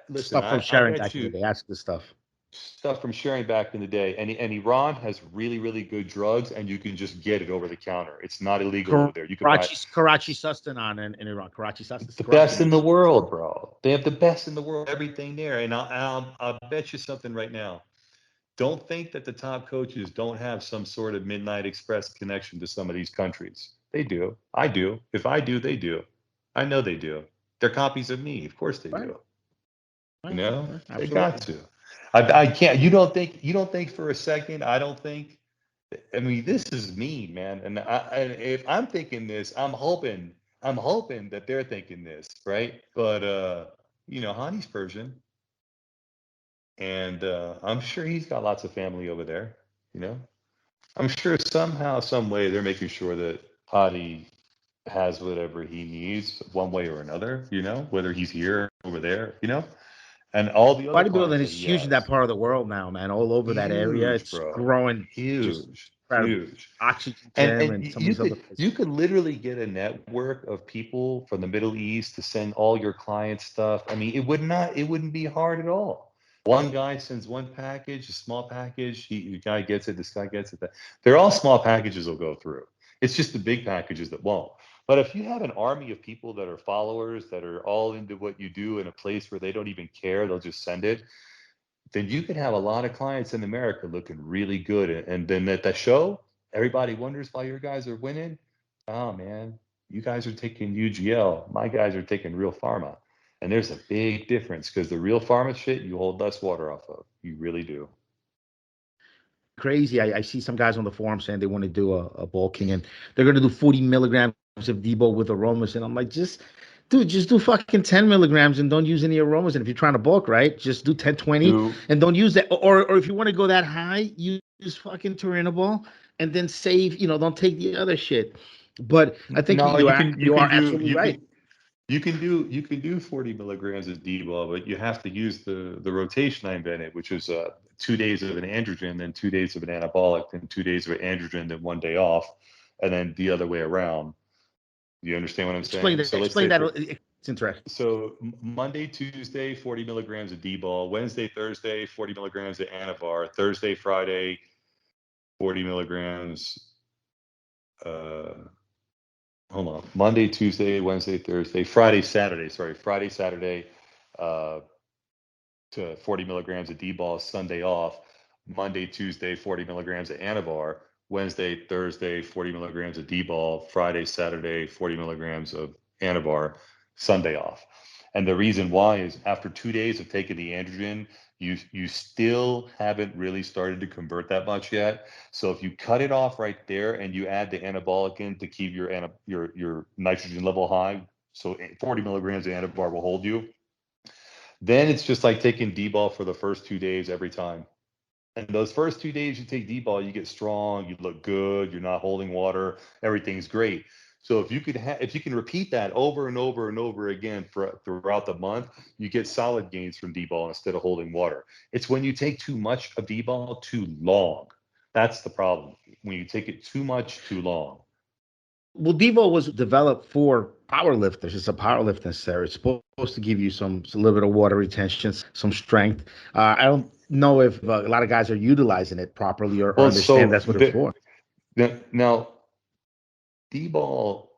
Listen, Stuff from I sharing bet back in the you day. Ask the stuff. stuff from sharing back in the day. And Iran has really, really good drugs, and you can just get it over the counter. It's not illegal over there. You can buy Karachi Sustanon in Iran. Karachi Sustanon. the best in the world, bro. They have the best in the world, everything there. And I'll bet you something right now. Don't think that the top coaches don't have some sort of Midnight Express connection to some of these countries. They do. I do. If I do, they do. I know they do. They're copies of me. Of course they do. You know, they got to. I can't. You don't think for a second. I don't think. I mean, this is mean, man. And if I'm thinking this, I'm hoping that they're thinking this, right? But you know, Hani's Persian, and I'm sure he's got lots of family over there. You know, I'm sure somehow, some way, they're making sure that Hani has whatever he needs, one way or another. You know, whether he's here or over there. You know. And all the other Bodybuilding clients that is he huge in that has. part of the world now, man. All over that area, Huge, it's bro. growing. Just Huge, incredible. huge. Oxygen And Gym and and some of you these other could places. you could literally get a network of people from the Middle East to send all your client stuff. I mean, it wouldn't be hard at all. One guy sends one package, a small package. The guy gets it. This guy gets it. They're all small packages will go through. It's just the big packages that won't. But if you have an army of people that are followers that are all into what you do in a place where they don't even care, they'll just send it, then you could have a lot of clients in America looking really good. And then at the show, everybody wonders why your guys are winning. Oh man, you guys are taking UGL. My guys are taking real pharma. And there's a big difference because the real pharma shit you hold less water off of. You really do. Crazy. I see some guys on the forum saying they want to do a bulking and they're going to do 40 milligrams of Debo with aromas. And I'm like, just do fucking 10 milligrams and don't use any aromas. And if you're trying to bulk, right, just do 10, 20 and don't use that. Or if you want to go that high, use fucking Turinabol and then save, don't take the other shit. But I think No, you are absolutely right. You can do 40 milligrams of D-ball, but you have to use the rotation I invented, which was 2 days of an androgen, then 2 days of an anabolic, then 2 days of an androgen, then 1 day off, and then the other way around. You understand what I'm saying? Explain that. It's interesting. So Monday, Tuesday, 40 milligrams of D-ball. Wednesday, Thursday, 40 milligrams of Anavar. Thursday, Friday, 40 milligrams. Hold on. Monday, Tuesday, Wednesday, Thursday, Friday, Saturday. Sorry, Friday, Saturday, to 40 milligrams of D-ball. Sunday off. Monday, Tuesday, 40 milligrams of Anavar. Wednesday, Thursday, 40 milligrams of D-ball. Friday, Saturday, 40 milligrams of Anavar. Sunday off. And the reason why is after 2 days of taking the androgen, you still haven't really started to convert that much yet. So if you cut it off right there and you add the anabolic in to keep your nitrogen level high, so 40 milligrams of Anavar will hold you. Then it's just like taking D-ball for the first 2 days every time. And those first 2 days you take D-ball, you get strong, you look good, you're not holding water, everything's great. So if you can repeat that over and over and over again throughout the month, you get solid gains from D-ball instead of holding water. It's when you take too much of D-ball too long. That's the problem. When you take it too much too long. Well, Devo was developed for powerlifters. It's a powerlifting steroid. It's supposed to give you a little bit of water retention, some strength. I don't know if a lot of guys are utilizing it properly or understand that's what it's for. Now, D-ball,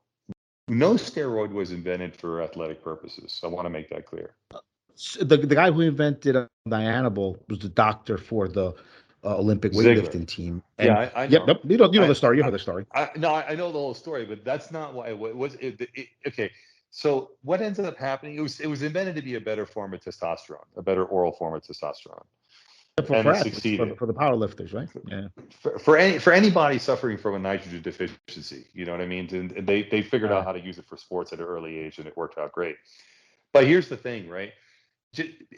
no steroid was invented for athletic purposes. I want to make that clear. The guy who invented Dianabol was the doctor for the Olympic Ziegler. weightlifting team. And Yeah, I yep, know. you know the story. You know the story. No, I know the whole story, but that's not why it was. Okay, so what ended up happening? It was invented to be a better form of testosterone, a better oral form of testosterone, and For it athletes, succeeded. for the power lifters, right? Yeah. For anybody suffering from a nitrogen deficiency, you know what I mean? And they figured out how to use it for sports at an early age, and it worked out great. But here's the thing, right?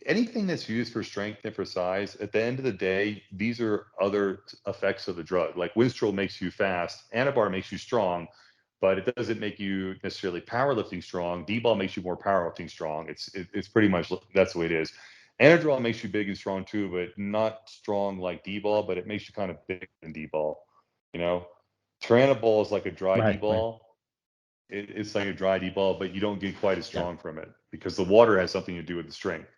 Anything that's used for strength and for size, at the end of the day, these are other effects of the drug. Like Winstrol makes you fast, Anabar makes you strong, but it doesn't make you necessarily powerlifting strong. D-ball makes you more powerlifting strong. It's pretty much that's the way it is. Anadrol makes you big and strong too, but not strong like D-ball, but it makes you kind of big in D-ball. You know, Turinabol is like a dry Right. D-ball. It's like a dry D-ball, but you don't get quite as Yeah. strong from it because the water has something to do with the strength.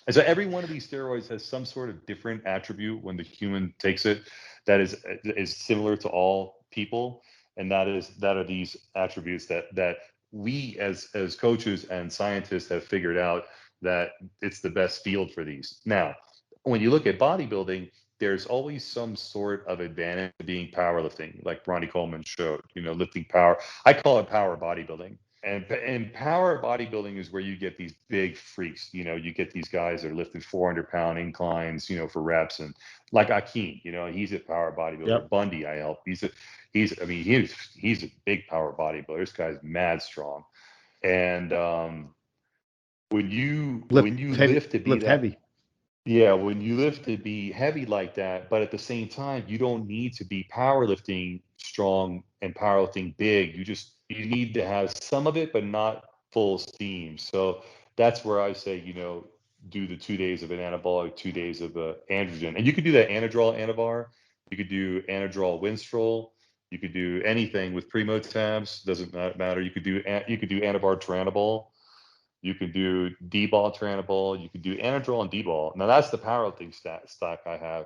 And so every one of these steroids has some sort of different attribute when the human takes it that is similar to all people, and that are these attributes that we as coaches and scientists have figured out that it's the best field for these. Now, when you look at bodybuilding, there's always some sort of advantage to being powerlifting, like Ronnie Coleman showed, lifting power. I call it power bodybuilding. And power bodybuilding is where you get these big freaks. You get these guys that are lifting 400-pound inclines, for reps, and like Akeem, he's a power bodybuilder. Yep. Bundy, I help. He's a big power bodybuilder. This guy's mad strong. And when you lift to be lift that, heavy. yeah, when you lift to be heavy like that, but at the same time, you don't need to be powerlifting strong and powerlifting big. You need to have some of it, but not full steam. So that's where I say, do the 2 days of an anabolic, 2 days of androgen, and you could do that Anadrol Anavar. You could do Anadrol Winstrol. You could do anything with Primotabs. Doesn't matter. You could do Anavar Turinabol. You could do D-ball Turinabol. You could do Anadrol and D-ball. Now that's the powerlifting stack I have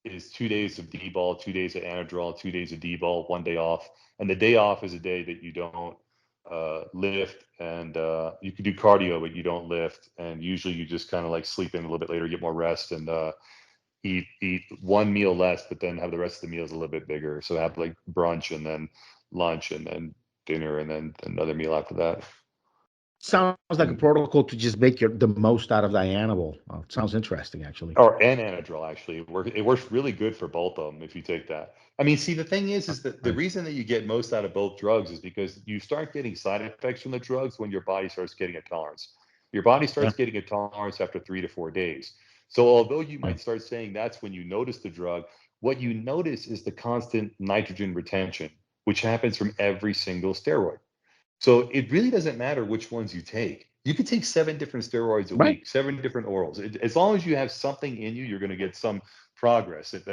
is 2 days of D-ball, 2 days of Anadrol, 2 days of D-ball, 1 day off. And the day off is a day that you don't lift, and you can do cardio, but you don't lift. And usually you just kind of like sleep in a little bit later, get more rest, and eat one meal less, but then have the rest of the meals a little bit bigger. So have like brunch and then lunch and then dinner and then another meal after that. Sounds like a protocol to just make the most out of the animal. It sounds interesting, actually. Or and Anadrol, actually. It works really good for both of them if you take that. I mean, see, the thing is that the reason that you get most out of both drugs is because you start getting side effects from the drugs when your body starts getting a tolerance. Your body starts getting a tolerance after 3 to 4 days. So although you might start saying that's when you notice the drug, what you notice is the constant nitrogen retention, which happens from every single steroid. So it really doesn't matter which ones you take. You could take 7 different steroids a Right. week, 7 different orals. As long as you have something in you, you're going to get some progress. And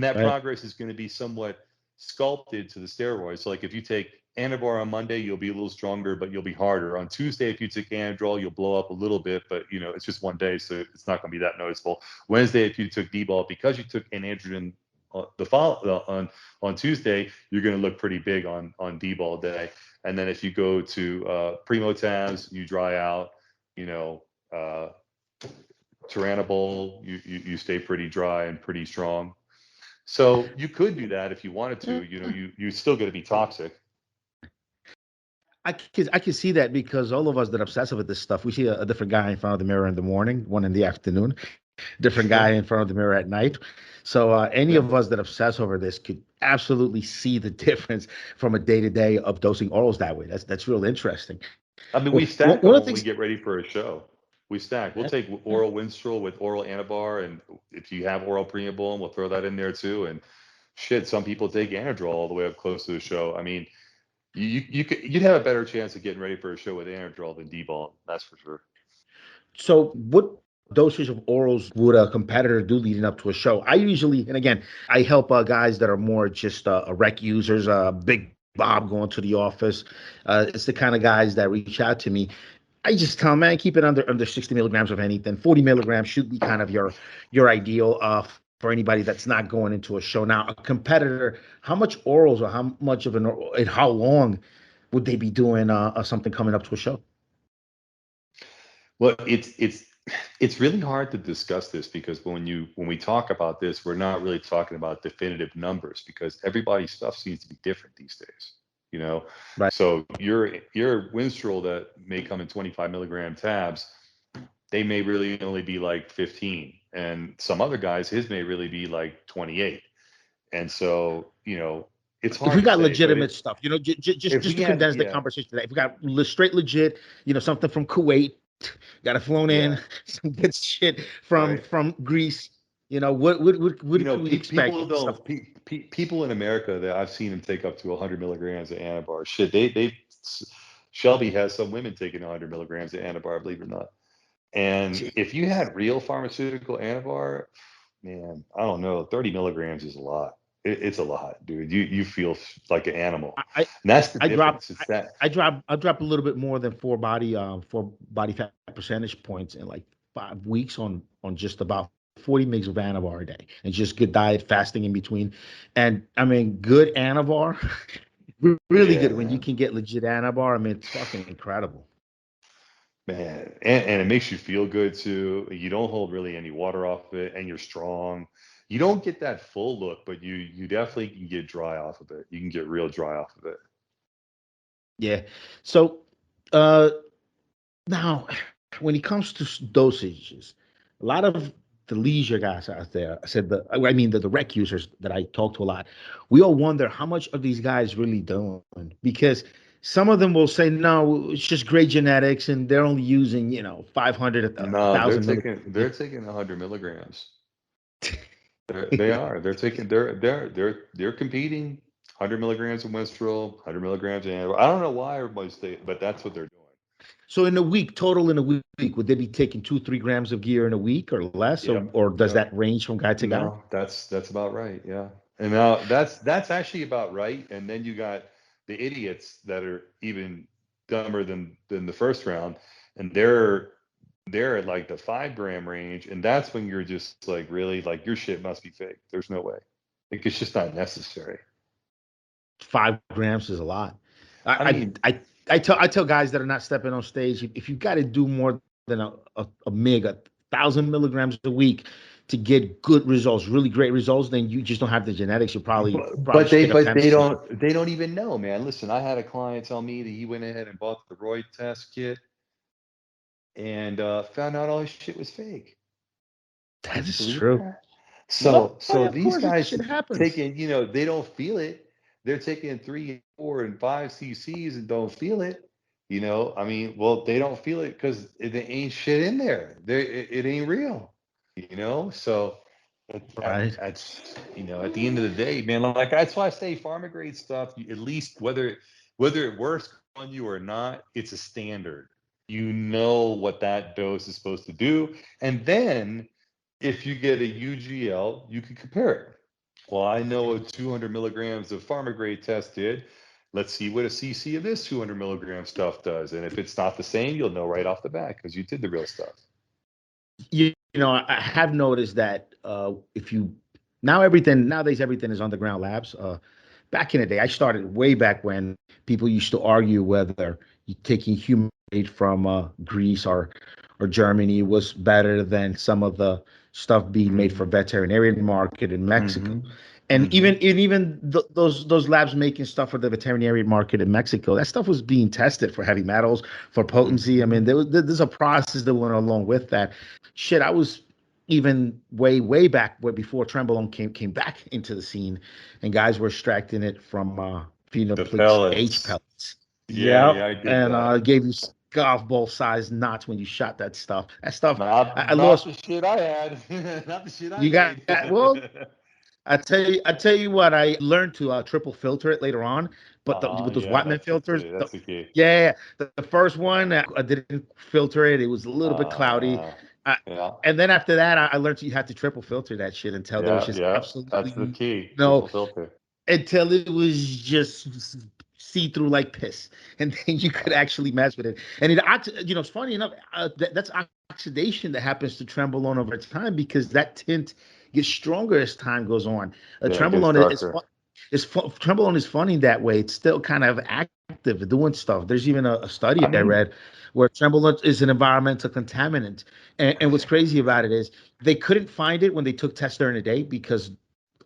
that Right. progress is going to be somewhat sculpted to the steroids. So like if you take Anavar on Monday, you'll be a little stronger, but you'll be harder. On Tuesday, if you take Anadrol, you'll blow up a little bit, but it's just 1 day, so it's not going to be that noticeable. Wednesday, if you took D-ball, because you took an androgen on Tuesday, you're going to look pretty big on D-ball day. And then if you go to Primotabs, you dry out, Turinabol, you stay pretty dry and pretty strong. So you could do that if you wanted to. You're still going to be toxic. I can see that because all of us that obsess with this stuff, we see a different guy in front of the mirror in the morning, one in the afternoon, different guy in front of the mirror at night. So any of us that obsess over this could absolutely see the difference from a day-to-day of dosing orals that way. That's real interesting. I mean, Well, we stack one them of the when we things. get ready for a show. We stack. We'll take oral Winstrol with oral Anabar, and if you have oral Pregabalin, we'll throw that in there too. And shit, some people take Anadrol all the way up close to the show. I mean, you'd have a better chance of getting ready for a show with Anadrol than D-ball. That's for sure. So what dosage of orals would a competitor do leading up to a show? I usually, and again, I help guys that are more just rec users, Big Bob going to the office. It's the kind of guys that reach out to me. I just tell them, man, keep it under 60 milligrams of anything. 40 milligrams should be kind of your ideal for anybody that's not going into a show. Now, a competitor, how much orals or how much of and how long would they be doing something coming up to a show? Well, it's It's really hard to discuss this because when we talk about this, we're not really talking about definitive numbers because everybody's stuff seems to be different these days. You know, Right. so your Winstrol that may come in 25 milligram tabs, they may really only be like 15, and some other guys, his may really be like 28. And so, it's If we hard to got say, but legitimate stuff, if just we to had, condense the yeah, conversation today, if we got straight legit, something from Kuwait, got it flown in, yeah, some good shit from right. Greece, what could we expect? People Stuff. don't people in America that I've seen them take up to 100 milligrams of Anabar. Shit, they Shelby has some women taking 100 milligrams of Anabar, believe it or not. And if you had real pharmaceutical Anabar, man, I don't know, 30 milligrams is a lot. It's a lot, dude. You feel like an animal, I and that's the I drop difference. It's that. I drop a little bit more than four body fat percentage points in like 5 weeks on just about 40 mgs of Anavar a day, and just good diet, fasting in between. And I mean, good Anavar, really Yeah, good when you man. can get legit Anavar. I mean, it's fucking incredible. Man, and it makes you feel good too. You don't hold really any water off of it, and you're strong. You don't get that full look, but you definitely can get dry off of it. You can get real dry off of it. Yeah. So, uh, now, when it comes to dosages, a lot of the leisure guys out there, I mean the rec users that I talk to a lot, we all wonder how much are these guys really doing? Because some of them will say, no, it's just great genetics, and they're only using 500, a No, they're thousand taking milligrams. they're taking 100 milligrams. They are. They're competing. 100 milligrams of Winstrol, 100 milligrams of. I don't know why everybody's taking, but that's what they're doing. So in a week, total in a week, would they be taking 2, 3 grams of gear in a week or less, or Yep. does Yep. that range from guy to guy? No, that's about right. Yeah. And now that's actually about right. And then you got the idiots that are even dumber than the first round, and they're at like the 5 gram range, and that's when you're just like, really, like, your shit must be fake. There's no way. Like, it's just not necessary. 5 grams is a lot. I mean, I tell guys that are not stepping on stage, if you got to do more than a meg, 1,000 milligrams a week to get good results, really great results, then you just don't have the genetics. You probably should take a but fantasy. they don't even know, man. Listen, I had a client tell me that he went ahead and bought the Roy test kit and found out all his shit was fake. That Could you is believe true. that? No, So of these course, that guys shit happens. taking, they don't feel it. They're taking 3, 4, and 5 cc's and don't feel it. I mean, well, they don't feel it because it ain't shit in there. It ain't real. So Right. at the end of the day, man, like, that's why I say pharma grade stuff. At least whether it works on you or not, it's a standard. You know what that dose is supposed to do, and then if you get a UGL, you can compare it. Well, I know what 200 milligrams of pharma grade test did. Let's see what a CC of this 200 milligram stuff does. And if it's not the same, you'll know right off the bat because you did the real stuff. I have noticed that if you nowadays everything is underground labs. Back in the day, I started way back when people used to argue whether you taking human made from Greece or Germany was better than some of the stuff being made for Mm-hmm. veterinarian market in Mexico. Mm-hmm. And Mm-hmm. those labs making stuff for the veterinarian market in Mexico, that stuff was being tested for heavy metals, for potency. I Mm-hmm. mean, there's a process that went along with that. Shit, I was even way back where before Trembolone came back into the scene, and guys were extracting it from The Phenoplex H pellets. pellets. Yeah, Yep, I did and that. gave you golf ball size knots when you shot that stuff. That stuff, I Not lost. the shit I had. Not the shit I You got made. well. I tell you what, I learned to triple filter it later on, but with those Yeah, Whiteman that's the filters, key. That's the key. yeah, the first one I didn't filter it; it was a little bit cloudy. Uh, I, yeah, and then after that, I learned you had to triple filter that shit until there was just yeah. That's the absolutely key. no, Triple filter. until it was just see through like piss, and then you could Uh, actually mess with it. And it's funny enough, that's oxidation that happens to Trembolone over time because that tint gets stronger as time goes on. yeah, it gets Trembolone darker. Trembolone is funny that way. It's still kind of active effective at doing stuff. There's even a study I I mean, read where trembolone is an environmental contaminant. And what's crazy about it is they couldn't find it when they took tests during the day because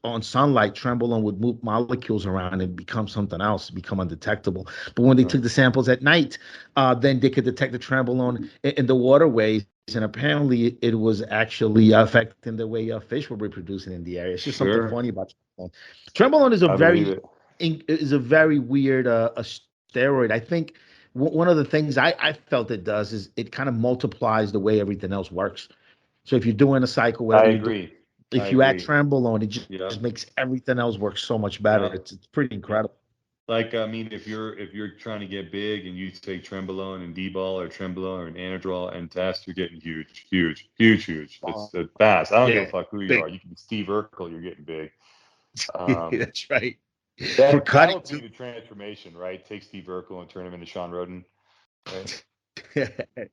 on sunlight, trembolone would move molecules around and become something else, become undetectable. But when they took the samples at night, then they could detect the trembolone in the waterways. And apparently, it was actually affecting the way fish were reproducing in the area. It's just something sure, funny about trembolone. Trembolone is a I believe very it. weird a steroid. I think one of the things I felt it does is it kind of multiplies the way everything else works. So if you're doing a cycle, I whatever you do, agree. I if you add agree. trembolone, it just Yep. makes everything else work so much better. Yep. It's pretty Yep. incredible. Like, I mean, if you're trying to get big and you take Trembolone and D-ball or Trembolone or an Anadrol and test, you're getting huge, huge, huge, huge. It's fast. I don't give a Yeah, fuck who you big. are. You can be Steve Urkel, you're getting big. Um, That's right. For that cutting would be too. the transformation, right? Take Steve Urkel and turn him into Sean Roden, right?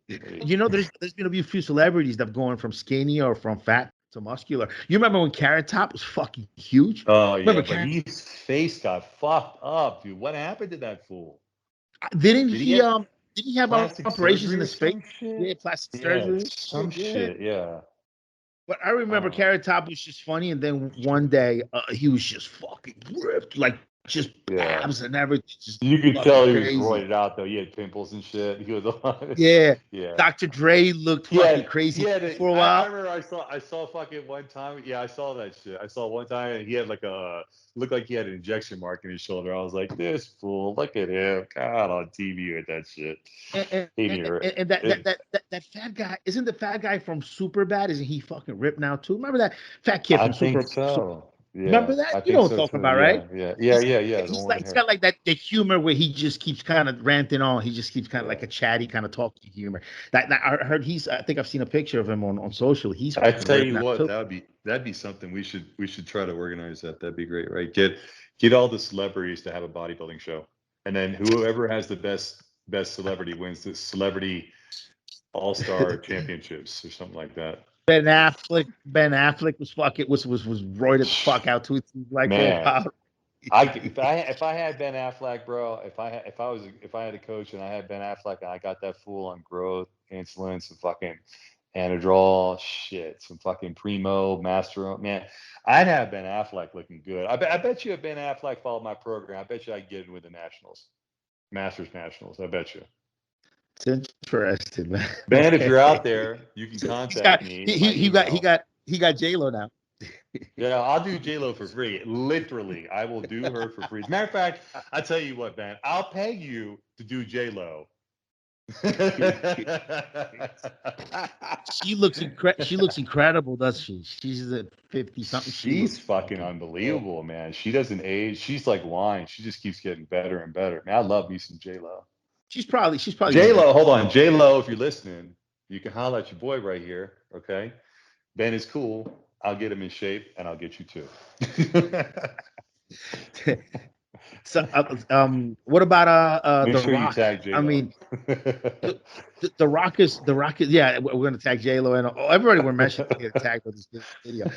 You know, there's gonna be a few celebrities that have gone from skinny or from fat to muscular. You remember when Carrot Top was fucking huge? Oh yeah, Remember but Carrot? his face got fucked up, dude. What happened to that fool? Didn't Did he he get didn't he have plastic operations in surgery or his face? some Yeah, shit? plastic Yeah, surgery. some Yeah. shit. Yeah. But I remember Oh, Carrot Top was just funny, and then one day he was just fucking ripped, like just yeah. abs and everything, just You could fucking tell he was crazy. roided out though. He had pimples and shit. He was Yeah, yeah. Dr. Dre looked fucking crazy for a I while. remember I saw fucking one time. Yeah, I saw that shit. I saw one time and he had like looked like he had an injection mark in his shoulder. I was like, this fool, look at him. God on TV with that shit. And, and, He and, need to- and that, that it- that that that fat guy isn't the fat guy from Superbad? Isn't he fucking ripped now too? Remember that fat kid I from think Super so. Yeah, remember that? I You know think what I'm so talking too. about, right? Yeah, yeah, yeah, yeah, yeah. The He's one like with the he's hair. got like that the humor where he just keeps kind of ranting on. He just keeps kind of Yeah. like a chatty kind of talky humor. That I heard I think I've seen a picture of him on social. He's I fucking tell ripped you now what, too. that'd be something we should try to organize that. That'd be great, right? Get all the celebrities to have a bodybuilding show, and then whoever has the best celebrity wins the celebrity all-star championships or something like that. Ben Affleck was fucking was roided the fuck out too. It seems like for a Man, while. if I had Ben Affleck, bro, if I had a coach and I had Ben Affleck and I got that fool on growth, insulin, some fucking Anadrol, shit, some fucking Primo, Master, man, I'd have Ben Affleck looking good. I bet you if Ben Affleck followed my program, I bet you I'd get in with the Nationals, Masters Nationals. I bet you. It's interesting, man. Ben, if you're out there, you can He's contact got me he at my he, he got he email. got he got J-Lo now. Yeah, I'll do J-Lo for free. Literally, I will do her for free. As a matter of fact, I tell you what, man, I'll pay you to do J-Lo. She looks incredible, does she? She's at 50 something. She She's looks fucking fucking good. unbelievable, man. She doesn't age. She's like wine. She just keeps getting better and better. Man, I love me some J-Lo. She's probably gonna J-Lo, make hold on. J-Lo, if you're listening, you can holler at your boy right here, okay? Ben is cool. I'll get him in shape, and I'll get you too. So, what about Make The sure you Rock? tag I J-Lo. mean, the Rock is yeah. We're gonna tag J-Lo and everybody we're mentioning here tagged with this video.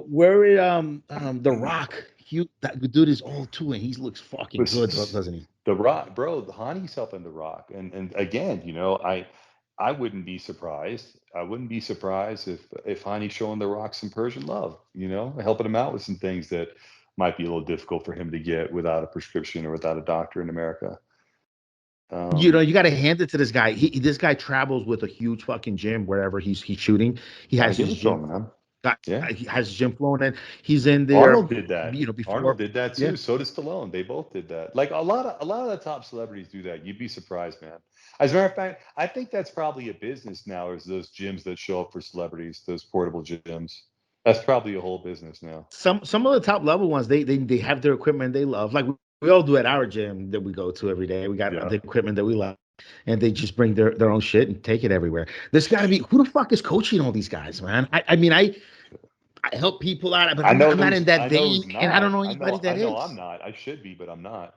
Where it The Rock, that dude is old too, and he looks fucking good, doesn't he? The Rock, bro, the Hani's helping The Rock. And again, I wouldn't be surprised. I wouldn't be surprised if Hani's showing The Rock some Persian love, helping him out with some things that might be a little difficult for him to get without a prescription or without a doctor in America. You got to hand it to this guy. This guy travels with a huge fucking gym wherever he's shooting. He Gotta has give his it to gym. him, man. Got, Yeah. he has his gym flowing in. He's in there. Arnold did that. Arnold Before. did that Yeah. too. So did Stallone. They both did that. Like a lot of the top celebrities do that. You'd be surprised, man. As a matter of fact, I think that's probably a business now. Is those gyms that show up for celebrities, those portable gyms? That's probably a whole business now. Some of the top level ones, they have their equipment they love. Like we all do at our gym that we go to every day. We got Yeah. the equipment that we love, and they just bring their own shit and take it everywhere. There's got to be who the fuck is coaching all these guys, man. I mean I help people out, but I'm not in that I know who's vein, and I don't not. know I anybody know. that I know. I'm is. not. I should be, but I'm not.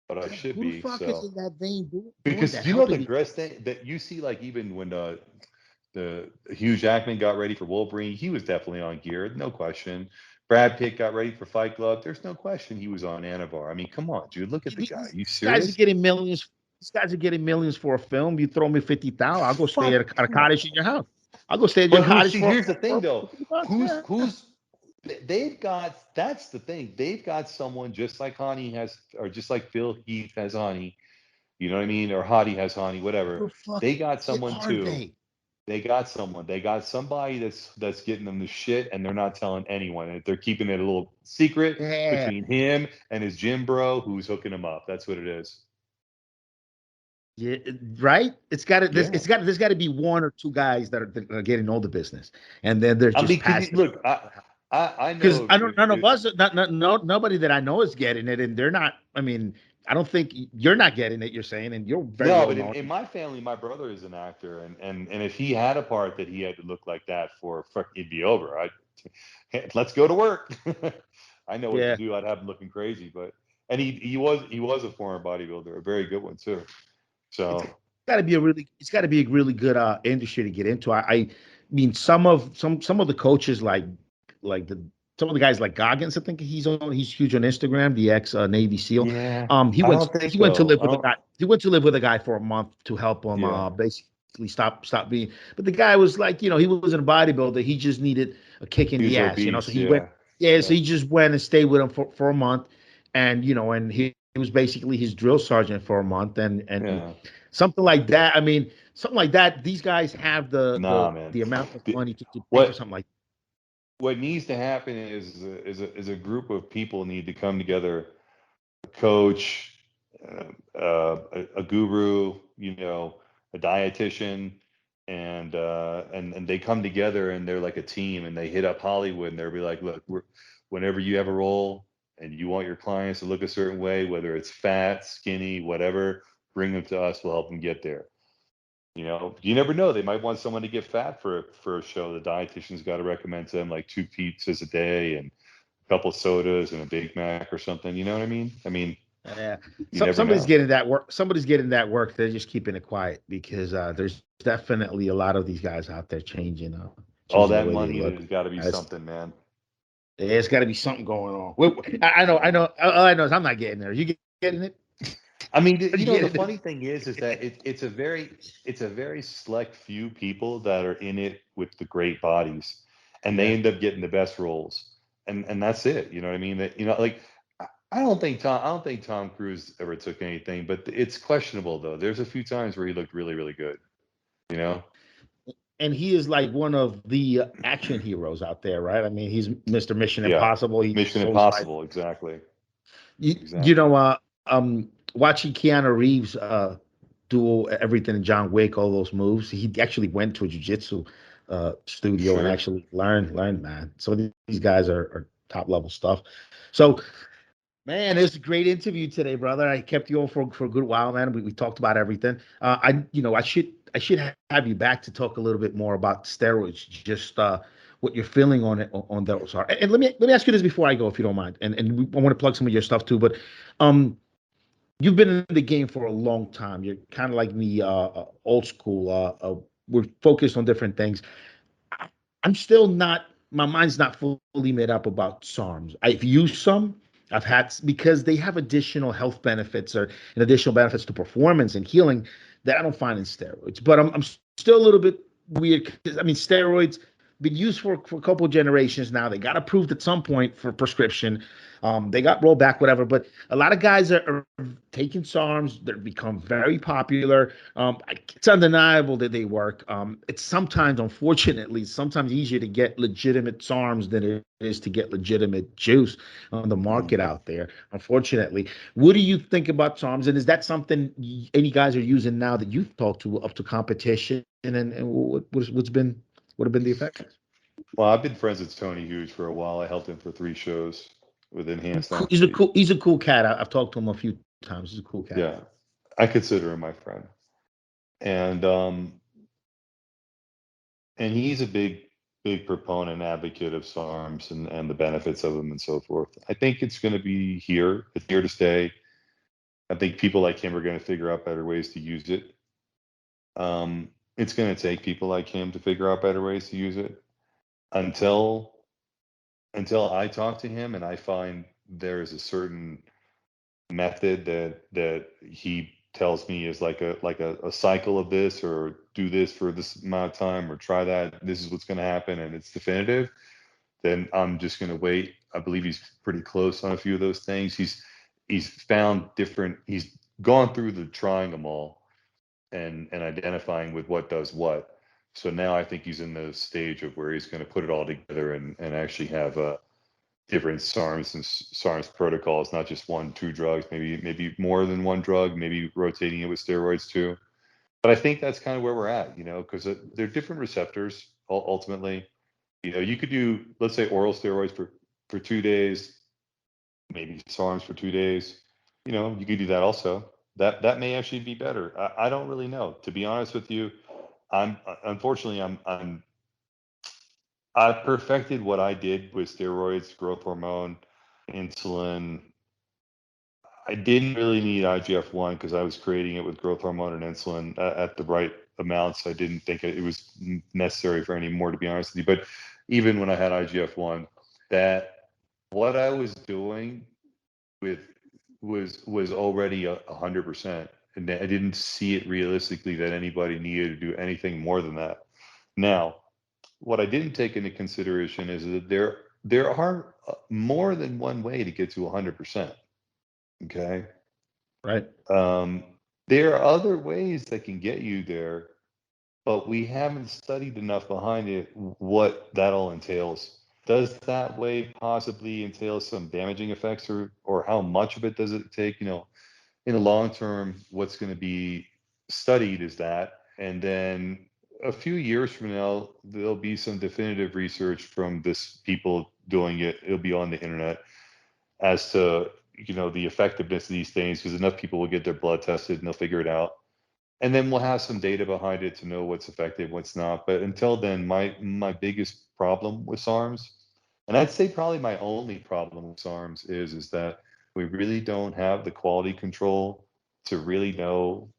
But I should Who the be. fuck is So in that vein doing because that? you know the Helping greatest thing that you see, like even when the Hugh Jackman got ready for Wolverine, he was definitely on gear, no question. Brad Pitt got ready for Fight Club. There's no question he was on Anavar. I mean, come on, dude. Look at the guy. You These guys are serious? getting millions. These guys are getting millions for a film. You throw me 50,000, I'll go stay Fuck. at a cottage in your house. I'll go stay at your But cottage see, for here's the thing though. 50 bucks. Who's Yeah. who's they've got that's the thing. They've got someone just like Hani has, or just like Phil Heath has Hani, you know what I mean? Or Hadi has Hani, whatever. Who the fuck They got someone are too. they? They got someone. They got somebody that's getting them the shit, and they're not telling anyone. And they're keeping it a little secret Yeah. between him and his gym bro who's hooking him up. That's what it is. Yeah, right. It's got to. Yeah. There's got to be one or two guys that are getting all the business, and then they're I just mean, passing. look, I Because know I don't. None of if us. Nobody that I know is getting it, and they're not. I mean, I don't think you're not getting it. You're saying, and you're very no, well but known. in my family, my brother is an actor, and if he had a part that he had to look like that for, it'd be over. Let's go to work. I know what to Yeah, do. I'd have him looking crazy, but and he was a former bodybuilder, a very good one too. it's So got to be a really. It's got to be a really good industry to get into. I mean, some of the coaches like the some of the guys like Goggins. I think he's huge on Instagram. The ex Navy SEAL. yeah, He I went don't think he went to though. live with a guy. He went to live with a guy for a month to help him Yeah, basically stop being. But the guy was like, he wasn't a bodybuilder. He just needed a kick in he was the ass. So obese. he went. Yeah, Yeah, so yeah, he just went and stayed with him for a month, and he was basically his drill sergeant for a month, and yeah. something like that. I mean, something like that. These guys have the Nah, the man. the amount of The- money to pay for what something like. what needs to happen is a group of people need to come together, a coach, a guru, a dietitian, and they come together and they're like a team and they hit up Hollywood and they'll be like, look, whenever you have a role and you want your clients to look a certain way, whether it's fat, skinny, whatever, bring them to us. We'll help them get there. You never know. They might want someone to get fat for a show. The dietitian's got to recommend to them like 2 pizzas a day and a couple sodas and a Big Mac or something. You know what I mean? Yeah, You never somebody's know. getting that work. Somebody's getting that work. They're just keeping it quiet because there's definitely a lot of these guys out there All changing the that way they money, look. there's got to be It's, something, man. there's got to be something going on. I know. All I know is I'm not getting there. You getting it? I mean, Are you the getting it? funny thing is that it's a very select few people that are in it with the great bodies, and they Yeah. end up getting the best roles, and that's it. You know what I mean? That like I don't think Tom Cruise ever took anything, but it's questionable though. There's a few times where he looked really, really good. You know? And he is like one of the action heroes out there, right? I mean, he's Mr. Mission Yeah. Impossible. Mission He's always fighting. Impossible, exactly. You Exactly. know, watching Keanu Reeves do everything in John Wick, all those moves. He actually went to a jujitsu studio and Sure. actually learned, man. So these guys are top level stuff. So, man, it's a great interview today, brother. I kept you on for a good while, man. We talked about everything. I should have you back to talk a little bit more about steroids, just what you're feeling on it on those are. And let me ask you this before I go, if you don't mind. And I want to plug some of your stuff too, but um you've been in the game for a long time. You're kind of like me, old school. We're focused on different things. I- I'm still not. My mind's not fully made up about SARMs. I've used some. Because they have additional health benefits or and additional benefits to performance and healing that I don't find in steroids. But I'm still a little bit weird. 'Cause, I mean, steroids been used for a couple of generations now. They got approved at some point for prescription. They got rolled back, whatever. But a lot of guys are taking SARMs. They're become very popular. It's undeniable that they work. It's sometimes, unfortunately, sometimes easier to get legitimate SARMs than it is to get legitimate juice on the market Mhm. out there. Unfortunately, what do you think about SARMs? And is that something any guys are using now that you've talked to up to competition? And what have been the effects? Well, I've been friends with Tony Hughes for a while. I helped him for 3 shows with Enhanced Athlete. He's a cool cat. I've talked to him a few times. He's a cool cat. Yeah, I consider him my friend, and he's a big proponent, advocate of SARMs and the benefits of them and so forth. I think it's going to be here. It's here to stay. I think people like him are going to figure out better ways to use it. It's going to take people like him to figure out better ways to use it until until I talk to him and I find there is a certain method that he tells me is like a cycle of this, or do this for this amount of time, or try that, this is what's going to happen, and it's definitive, then I'm just going to wait. I believe he's pretty close on a few of those things. He's found different, he's gone through the trying them all and identifying with what does what. So now I think he's in the stage of where he's going to put it all together and actually have different SARMs and SARMs protocols, not just 1, 2 drugs, maybe more than one drug, maybe rotating it with steroids too. But I think that's kind of where we're at, because they're different receptors ultimately. You could do, let's say, oral steroids for 2 days, maybe SARMs for 2 days. You could do that also. That may actually be better. I don't really know, to be honest with you. Unfortunately, I've perfected what I did with steroids, growth hormone, insulin. I didn't really need IGF-1 because I was creating it with growth hormone and insulin at the right amounts. I didn't think it was necessary for any more, to be honest with you. But even when I had IGF-1, that what I was doing with was already 100%, and I didn't see it realistically that anybody needed to do anything more than that. Now, what I didn't take into consideration is that there are more than one way to get to 100%. Okay. Right. There are other ways that can get you there, but we haven't studied enough behind it what that all entails. Does that way possibly entail some damaging effects, or how much of it does it take? In the long term, what's going to be studied is that, and then a few years from now, there'll be some definitive research from this people doing it. It'll be on the internet as to the effectiveness of these things, because enough people will get their blood tested and they'll figure it out, and then we'll have some data behind it to know what's effective, what's not. But until then, my biggest problem with SARMs, and I'd say probably my only problem with SARMs, is that we really don't have the quality control to really know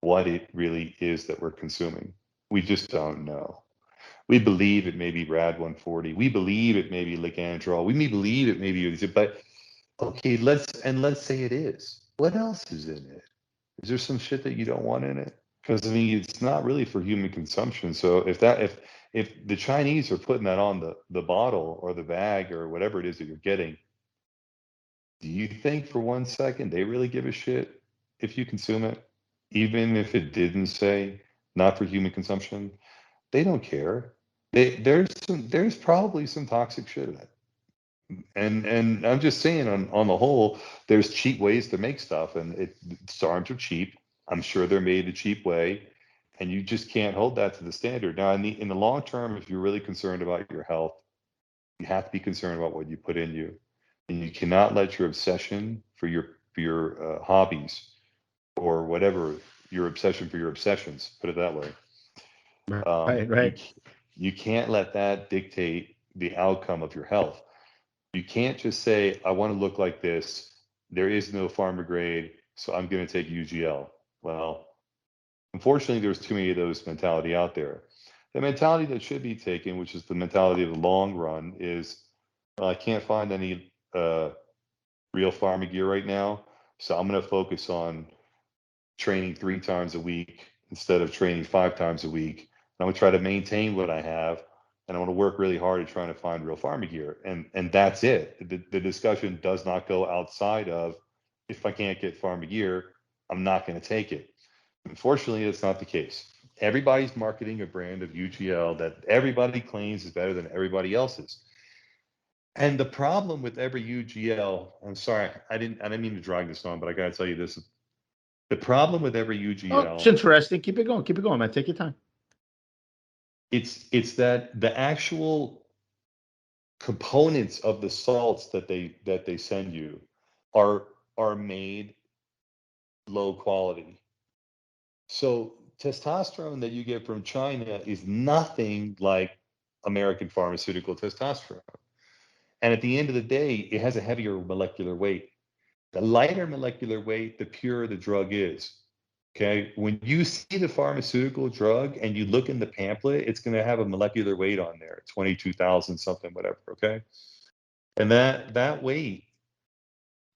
what it really is that we're consuming. We just don't know. We believe it may be RAD 140. We believe it may be Ligandrol. We may believe it may be, but okay, let's say it is. What else is in it? Is there some shit that you don't want in it? Because I mean, it's not really for human consumption. So if the Chinese are putting that on the bottle or the bag or whatever it is that you're getting, do you think for 1 second they really give a shit if you consume it, even if it didn't say not for human consumption? They don't care. There's probably some toxic shit in it. And I'm just saying, on the whole, there's cheap ways to make stuff, and SARMs are cheap. I'm sure they're made a cheap way, and you just can't hold that to the standard. Now, in the long term, if you're really concerned about your health, you have to be concerned about what you put in you, and you cannot let your obsession for your hobbies, or whatever, your obsession for your obsessions, put it that way. Right. You can't let that dictate the outcome of your health. You can't just say, I want to look like this. There is no pharma grade, so I'm going to take UGL. Well, unfortunately, there's too many of those mentality out there. The mentality that should be taken, which is the mentality of the long run, is, well, I can't find any real pharma gear right now, so I'm going to focus on training 3 times a week instead of training 5 times a week. And I'm going to try to maintain what I have, and I'm going to work really hard at trying to find real pharma gear. And that's it. The discussion does not go outside of, if I can't get pharma gear, I'm not going to take it. Unfortunately, that's not the case. Everybody's marketing a brand of UGL that everybody claims is better than everybody else's. And the problem with every UGL, I'm sorry, I didn't mean to drag this on, but I got to tell you this. The problem with every Oh, it's UGL, interesting. Keep it going. Keep it going, man. Take your time. it's that the actual components of the salts that they send you are made low quality. So testosterone that you get from China is nothing like American pharmaceutical testosterone. And at the end of the day, it has a heavier molecular weight. The lighter molecular weight, the purer the drug is. Okay. When you see the pharmaceutical drug and you look in the pamphlet, it's going to have a molecular weight on there, 22,000 something, whatever. Okay. And that weight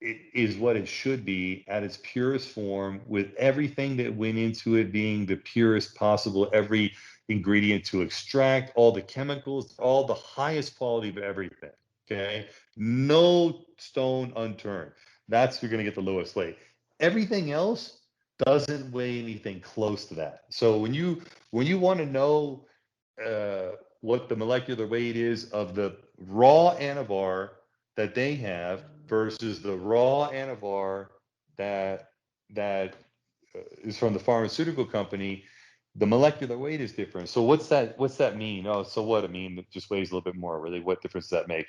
is what it should be at its purest form, with everything that went into it being the purest possible, every ingredient to extract, all the chemicals, all the highest quality of everything. Okay. No stone unturned. That's you're going to get the lowest weight. Everything else doesn't weigh anything close to that. So when you want to know what the molecular weight is of the raw anavar that they have versus the raw anavar that is from the pharmaceutical company, the molecular weight is different. So what's that mean? Oh, so what? I mean, it just weighs a little bit more. Really, what difference does that make?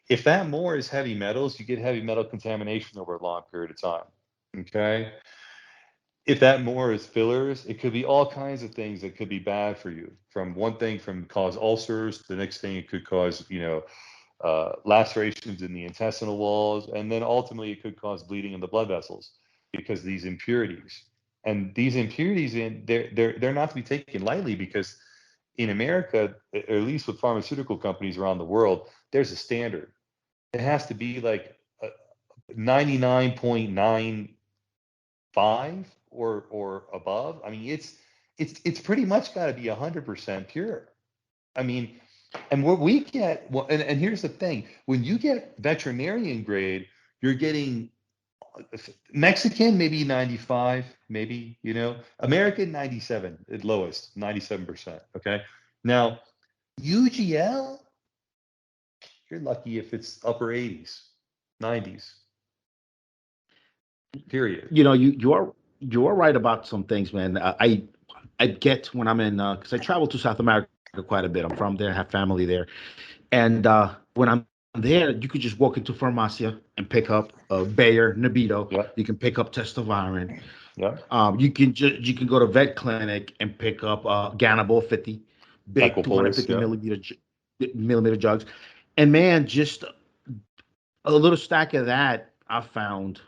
If that more is heavy metals, you get heavy metal contamination over a long period of time. Okay. If that more is fillers, it could be all kinds of things that could be bad for you. From one thing, from cause ulcers, the next thing it could cause, lacerations in the intestinal walls, and then ultimately it could cause bleeding in the blood vessels because of these impurities. And these impurities, they're not to be taken lightly, because in America, at least with pharmaceutical companies around the world, there's a standard. It has to be like 99.95 or above. I mean, it's pretty much got to be 100% pure. I mean, and what we get, well, and here's the thing: when you get veterinarian grade, you're getting Mexican maybe 95, maybe, American 97 at lowest, 97%. Okay, now UGL, you're lucky if it's upper 80s, 90s. Period. You are right about some things, man. I get when I'm in, because I travel to South America quite a bit. I'm from there, have family there, and when I'm there, you could just walk into Farmacia and pick up Bayer, Nebido. Yeah, You can pick up Testoviron. yeah. You can go to vet clinic and pick up Ganabol 50, big Aquapolis, 250 yeah. millimeter jugs, and man, just a little stack of that I found.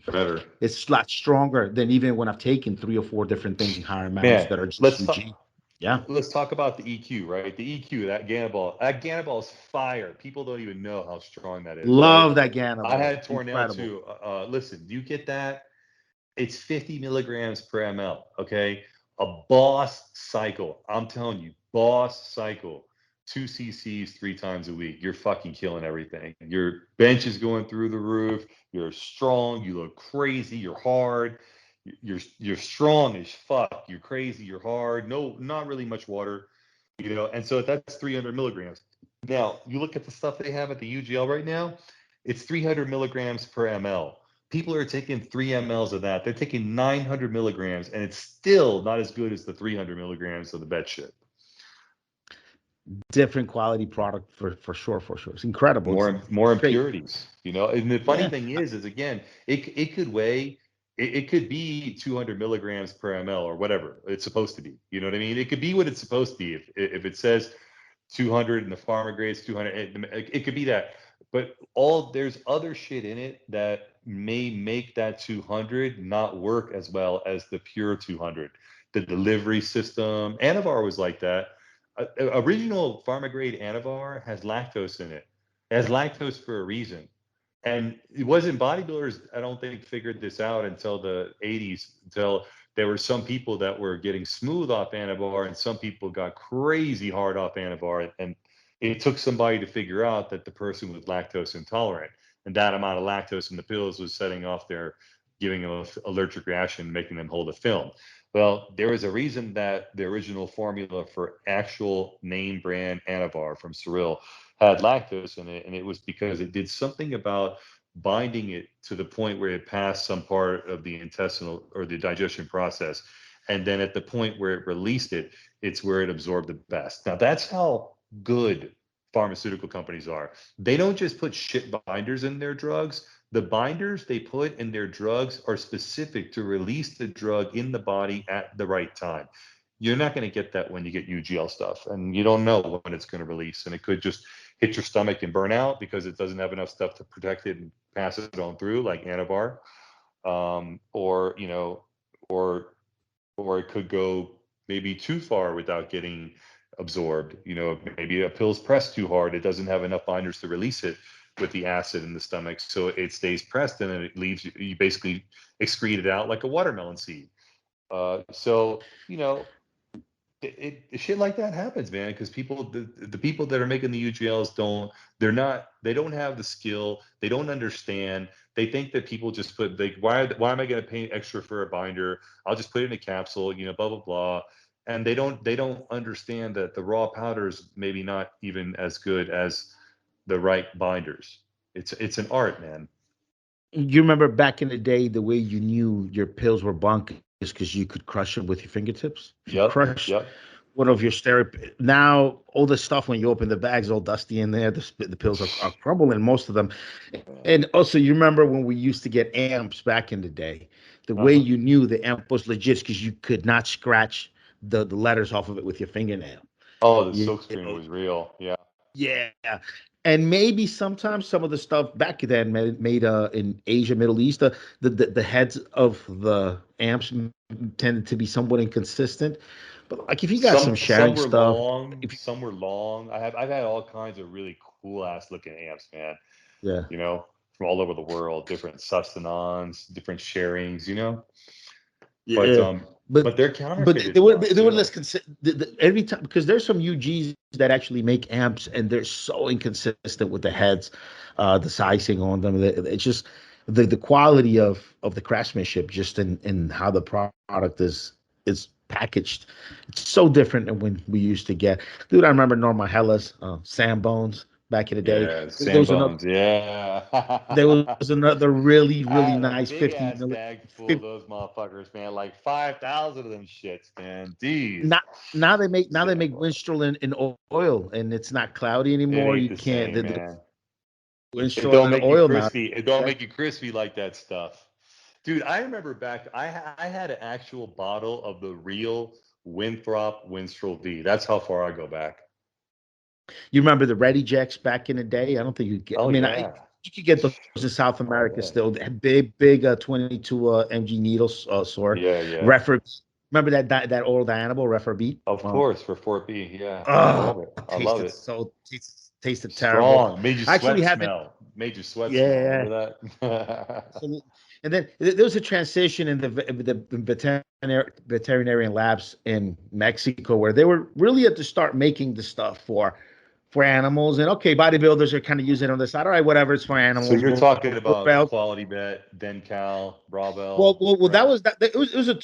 Better. It's a lot stronger than even when I've taken three or four different things in higher metals Man, that are just let's talk. UG. Yeah, Let's talk about the EQ, right? The EQ, that Ganabol. That Ganabol is fire. People don't even know how strong that is, right? love that I Ganabol. had Tornell Incredible. too. Listen, you get that? It's 50 milligrams per ml. Okay, a boss cycle. I'm telling you, boss cycle. 2 cc's 3 times a week. You're fucking killing everything. Your bench is going through the roof. You're strong. You look crazy. You're hard. You're strong as fuck. You're crazy. You're hard. No, not really much water. And so that's 300 milligrams. Now you look at the stuff they have at the UGL right now. It's 300 milligrams per ml. People are taking 3 mLs of that. They're taking 900 milligrams, and it's still not as good as the 300 milligrams of the vet shit. Different quality product for sure. It's incredible. More It's great. impurities. And the funny Yeah. thing is again, it could weigh, it could be 200 milligrams per ml or whatever it's supposed to be. You know what I mean? It could be what it's supposed to be. If it says 200 and the farmer grades 200, it could be that. But there's other shit in it that may make that 200 not work as well as the pure 200. The delivery system, Anavar was like that. Original pharma grade Anavar has lactose in it. It has lactose for a reason. And it wasn't bodybuilders, I don't think, figured this out until the 80s, until there were some people that were getting smooth off Anavar and some people got crazy hard off Anavar. And it took somebody to figure out that the person was lactose intolerant. And that amount of lactose in the pills was setting off giving them an allergic reaction, making them hold a film. Well, there was a reason that the original formula for actual name brand Anavar from Cyril had lactose in it, and it was because it did something about binding it to the point where it passed some part of the intestinal or the digestion process, and then at the point where it released it, it's where it absorbed the best. Now that's how good pharmaceutical companies are. They don't just put shit binders in their drugs. The binders they put in their drugs are specific to release the drug in the body at the right time. You're not going to get that when you get UGL stuff, and you don't know when it's going to release, and it could just hit your stomach and burn out because it doesn't have enough stuff to protect it and pass it on through, like Anavar, or or it could go maybe too far without getting absorbed. Maybe a pill's pressed too hard; it doesn't have enough binders to release it. with the acid in the stomach, so it stays pressed and then it leaves you basically excrete it out like a watermelon seed. So shit like that happens, man, because the people that are making the UGLs they don't have the skill, they don't understand. They think that people just put like, why am I going to pay extra for a binder? I'll just put it in a capsule, blah blah blah. And they don't understand that the raw powder is maybe not even as good as the right binders. It's an art, man. You remember back in the day, the way you knew your pills were bunk is because you could crush them with your fingertips. If you Yep, crush yep. one of your steroid, now all the stuff when you open the bags all dusty in there. The pills are crumbling, most of them. And also, you remember when we used to get amps back in the day, the way Uh-huh. you knew the amp was legit because you could not scratch the letters off of it with your fingernail. Oh, the You silkscreen know, was real. Yeah. yeah. And maybe sometimes some of the stuff back then made in Asia, Middle East, the heads of the amps tended to be somewhat inconsistent. But like if you got some Some sharing were stuff, long, if you, some were long. I've had all kinds of really cool ass looking amps, man. yeah, From all over the world, different sustenance, different sharings. But yeah, but they're but counterfeited stuff they were too. less every time because there's some UGs that actually make amps and they're so inconsistent with the heads, the sizing on them. It's just the quality of the craftsmanship just in how the product is packaged. It's so different than when we used to get. Dude, I remember Norma Hellas, Sam Bones back in the day. Yeah, There was another. Sambones. Yeah. There was another really I really had a nice big 50 ass milli. bag full of those motherfuckers, man. Like 5,000 of them shits, man. Jeez. Not now they make Sambo. Winstrol in oil and it's not cloudy It anymore. ain't You the can't same, the man. It Winstrol don't in make you oil now. crispy. It don't Right? make you crispy like that stuff. Dude, I remember back, I had an actual bottle of the real Winthrop Winstrol V. That's how far I go back. You remember the Ready Jacks back in the day? I don't think you get. I Oh mean, yeah. you could get those in South Oh America yeah. still. They had big 22 mg needles sword. Yeah, yeah. Refer. Remember that old animal Refer beat? Of course, for Fort B. Yeah. I Oh, love it. I love tasted it. so tasted terrible. Strong. Made you I actually sweat have it. smell. Made you sweat smell. Yeah. Remember that? Absolutely. And then there was a transition in the veterinarian labs in Mexico where they were really at to start making the stuff for animals. And okay, bodybuilders are kind of using it on the side. All right, whatever, it's for So animals. you're talking about Well, Quality Bet, Dencal, well, Bravo, well, well that right? was that. It was a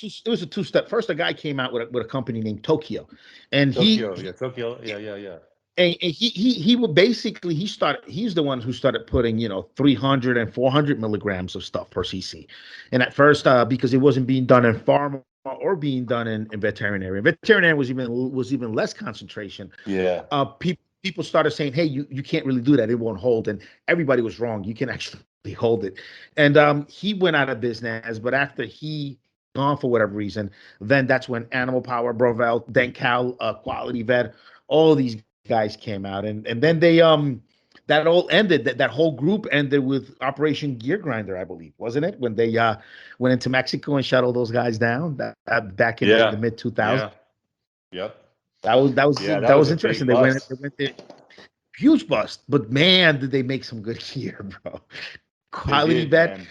two step. First, a guy came out with a company named Tokyo, and Tokyo, yeah, Tokyo, yeah, yeah, yeah. he would basically he's the one who started putting 300 and 400 milligrams of stuff per cc, and at first because it wasn't being done in pharma or being done in veterinary was even less concentration. Yeah. People started saying, hey, you can't really do that, it won't hold, and everybody was wrong. You can actually hold it. And he went out of business, but after he gone for whatever reason, then that's when Animal Power, Brovel, Dencal, Quality Vet, all these guys came out, and then they that all ended. That whole group ended with Operation Gear Grinder, I believe, wasn't it? When they went into Mexico and shut all those guys down back in the Yeah. mid 2000s. Yeah. Yep. Yeah, that That was was a interesting. big bust. They went there, huge bust, but man, did they make some good gear, bro. They Quality did, Vet, man.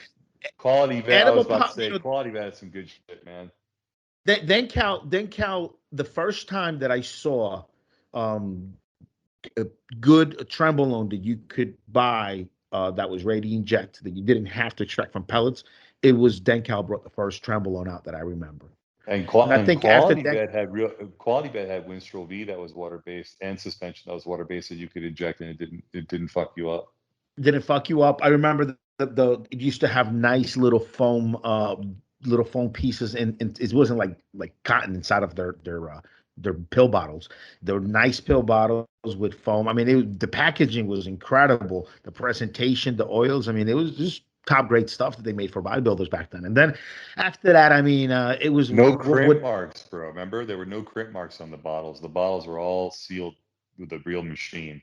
Quality Vet, I was Animal about to Pop, say, Quality Vet had some good shit, man. then Cal, the first time that I saw um a good trembolone that you could buy that was ready to inject that you didn't have to extract from pellets. It was Dencal brought the first trembolone out that I remember, and I think after that Quality Vet had Winstrol V that was water based and suspension that was water based that you could inject and it didn't fuck you up. didn't fuck you up. I remember the it used to have nice little foam pieces and it wasn't like cotton inside of their pill bottles. They were nice pill bottles with foam. I mean, the packaging was incredible. The presentation, the oils. I mean, it was just top grade stuff that they made for bodybuilders back then. And then after that, I mean, it was No crimp marks, bro. Remember, there were no crimp marks on the bottles. The bottles were all sealed with a real machine.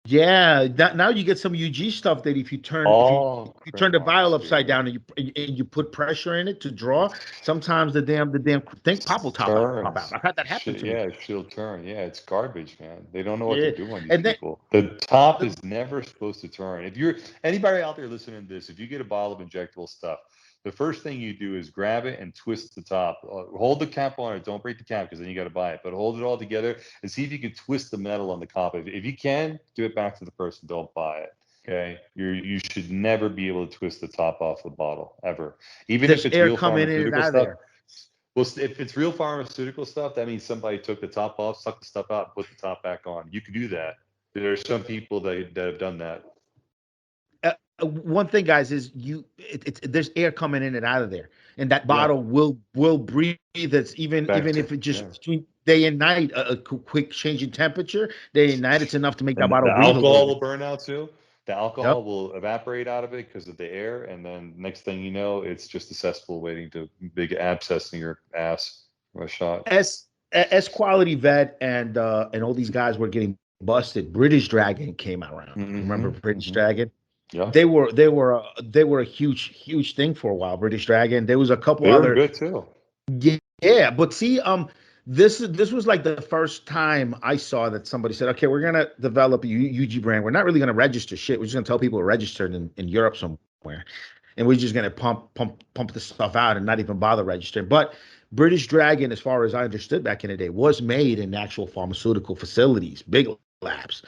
Yeah, now you get some UG stuff that if you turn All if you turn the vial criminals, upside dude. down and you put pressure in it to draw, sometimes the damn thing pop will pop out. Turns. I've had that happen Shit, to me. yeah, she'll turn. Yeah, it's garbage, man. They don't know what they're Yeah, doing, these and then people. The top the is never supposed to turn. If you're anybody out there listening to this, if you get a bottle of injectable stuff, the first thing you do is grab it and twist the top. Hold the cap on it. Don't break the cap because then you got to buy it. But hold it all together and see if you can twist the metal on the top. If you can, give it back to the person. Don't buy it. Okay, you should never be able to twist the top off the bottle ever, even if there's it's air real coming in and pharmaceutical out of stuff. there. Well, if it's real pharmaceutical stuff, that means somebody took the top off, sucked the stuff out, and put the top back on. You can do that. There are some people that have done that. One thing, guys, is there's air coming in and out of there, and that Yeah, bottle will breathe. It's even if it yeah. just between day and night, a quick change in temperature, day and night, it's enough to make that And bottle the breathe a little alcohol bit. will burn out too. The alcohol Yep. will evaporate out of it because of the air, and then next thing you know, it's just a cesspool waiting to big abscess in your ass from a shot. S quality vet and all these guys were getting busted. British Dragon came around. You remember Mm-hmm. British Mm-hmm. Dragon? Yeah, They were a huge thing for a while. British Dragon. There was a couple they were other. good too. Yeah, but see, this was like the first time I saw that somebody said, okay, we're gonna develop a UG brand. We're not really gonna register shit. We're just gonna tell people we're registered in Europe somewhere, and we're just gonna pump the stuff out and not even bother registering. But British Dragon, as far as I understood back in the day, was made in actual pharmaceutical facilities, big labs,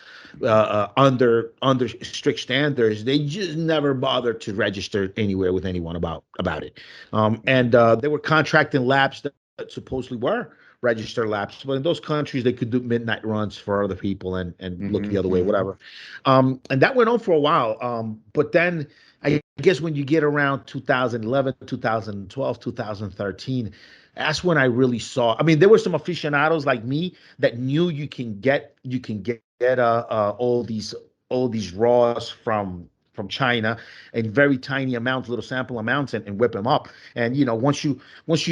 under strict standards. They just never bothered to register anywhere with anyone about it. And they were contracting labs that supposedly were registered labs, but in those countries they could do midnight runs for other people and look Mm-hmm. the other way, Mm-hmm. whatever. And that went on for a while. But then I guess when you get around 2011, 2012, 2013, that's when I really saw. I mean, there were some aficionados like me that knew you can get all these raws from China in very tiny amounts, little sample amounts, and whip them up. And once you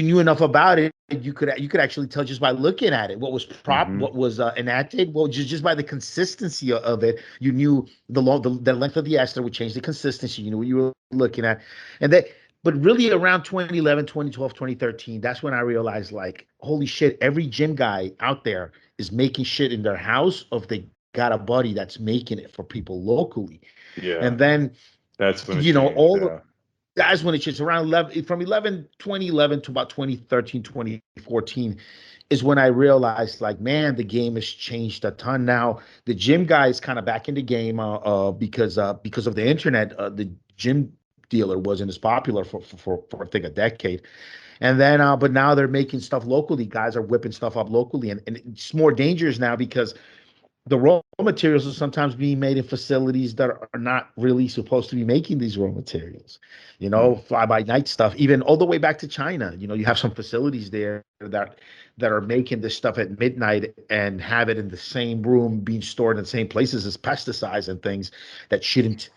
knew enough about it, you could actually tell just by looking at it Mm-hmm. what was enacted. Well, just by the consistency of it, you knew the length of the ester would change the consistency. You knew what you were looking at, and that. But really around 2011, 2012, 2013, that's when I realized, like, holy shit, every gym guy out there is making shit in their house, or if they got a buddy that's making it for people locally. Yeah, And then, that's when it you know, changed. all Yeah. that's when it's just around 11, from 2011 to about 2013, 2014 is when I realized, like, man, the game has changed a ton now. The gym guy is kind of back in the game because of the internet. The gym dealer wasn't as popular for I think a decade. And then, but now they're making stuff locally. Guys are whipping stuff up locally, and it's more dangerous now because the raw materials are sometimes being made in facilities that are not really supposed to be making these raw materials. Mm. Fly by night stuff, even all the way back to China. You have some facilities there that are making this stuff at midnight and have it in the same room being stored in the same places as pesticides and things that shouldn't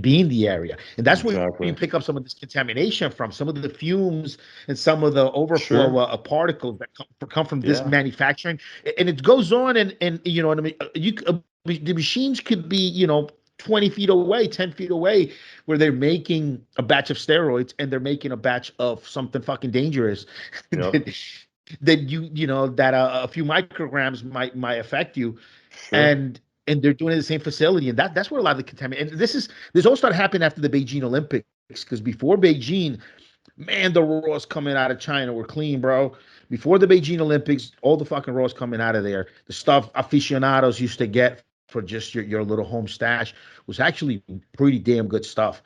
be in the area. And that's where you Exactly. pick up some of this contamination from, some of the fumes and some of the overflow Sure. particles that come from this Yeah. manufacturing. And it goes on, and what I mean. The machines could be 20 feet away, 10 feet away, where they're making a batch of steroids and they're making a batch of something fucking dangerous Yep. that that a few micrograms might affect you. Sure. And they're doing it in the same facility, and that's where a lot of the contamination. And this all started happening after the Beijing Olympics, because before Beijing, man, the raws coming out of China were clean, bro. Before the Beijing Olympics, all the fucking raws coming out of there, the stuff aficionados used to get for just your little home stash was actually pretty damn good stuff.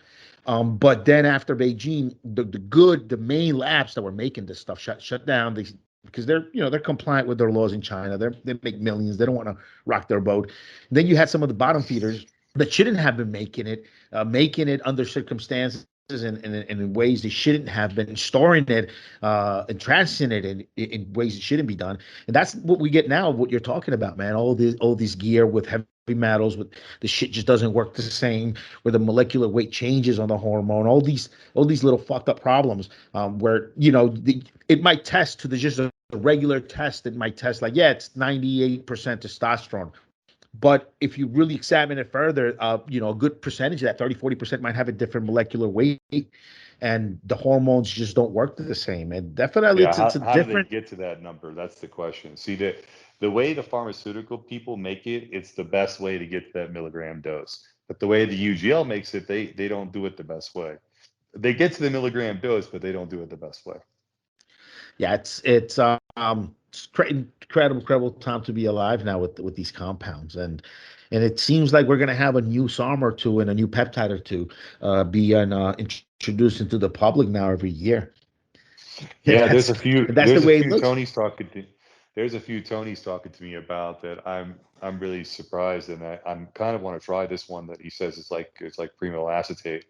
But then after Beijing, the main labs that were making this stuff shut down. Because they're compliant with their laws in China. They make millions. They don't want to rock their boat. And then you had some of the bottom feeders that shouldn't have been making it under circumstances and in ways they shouldn't have been, storing it and transferring it in ways it shouldn't be done. And that's what we get now, what you're talking about, man. All these gear with heavy metals, with the shit just doesn't work the same, where the molecular weight changes on the hormone, all these little fucked up problems, where it might test to the just a regular test. It might test like, yeah, it's 98% testosterone. But if you really examine it further, a good percentage of that 30-40% might have a different molecular weight, and the hormones just don't work the same. And definitely, Yeah, it's a how do they different. get to that number? That's the question. See, the way the pharmaceutical people make it, it's the best way to get to that milligram dose. But the way the UGL makes it, they don't do it the best way. They get to the milligram dose, but they don't do it the best way. Yeah, incredible time to be alive now with these compounds, and it seems like we're gonna have a new SARM or two and a new peptide or two be introduced into the public now every year. Yeah, And that's the there's a way it few looks. Tony's talking to me about that. I'm really surprised, and I'm kind of want to try this one that he says it's like primo acetate.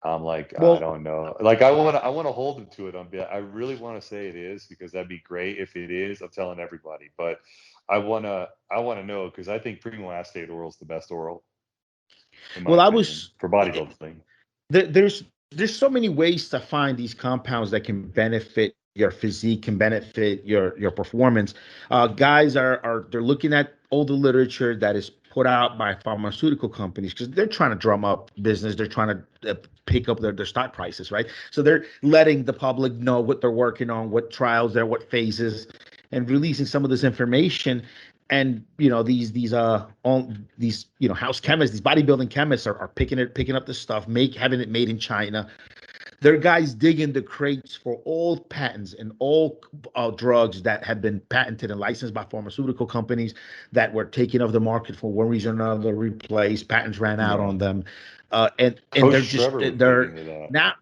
I'm like, I Well, don't know. Like I want to hold him to it. I really want to say it is because that'd be great if it is. I'm telling everybody, but I wanna know because I think primo acetate oral is the best oral in my well, I opinion was for bodybuilding. there's so many ways to find these compounds that can benefit your physique, can benefit your performance. Guys are they're looking at all the literature that is put out by pharmaceutical companies because they're trying to drum up business. They're trying to pick up their stock prices, right? So they're letting the public know what they're working on, what trials they're, what phases, and releasing some of this information. And all these house chemists, these bodybuilding chemists are picking up this stuff, having it made in China. There are guys digging the crates for all patents and all drugs that have been patented and licensed by pharmaceutical companies that were taken off the market for one reason or another, replaced, patents ran out Yeah, on them, and Coach Trevor was big they're into that. now.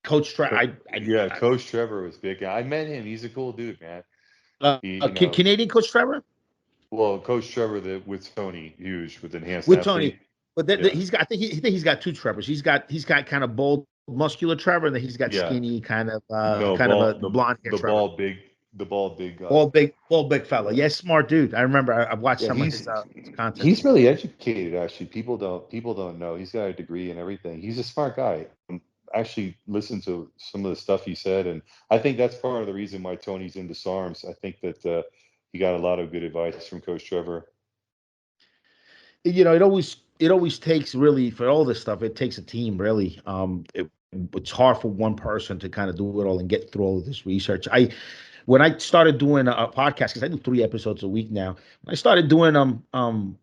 Coach Tra- Yeah, Coach Trevor was big. I met him. He's a cool dude, man. He, Canadian Coach Trevor well, Coach Trevor with Tony, huge with enhanced with Tony, athlete. but Yeah, he's got. I think he's got two Trevors. He's got kind of bold, muscular Trevor, and then he's got yeah. skinny, No, kind of a blonde hair the Trevor. ball big guy. Bald big fella. Yeah. Yes, smart dude. I remember I've watched Yeah, some of his content. he's really educated actually. People don't know. He's got a degree and everything. He's a smart guy. Actually listen to some of the stuff he said, and I think that's part of the reason why Tony's into SARMs. I think that he got a lot of good advice from Coach Trevor. It always takes, really, for all this stuff. It takes a team, really. It's hard for one person to kind of do it all and get through all of this research. When I started doing a podcast, because I do 3 episodes a week now. When I started doing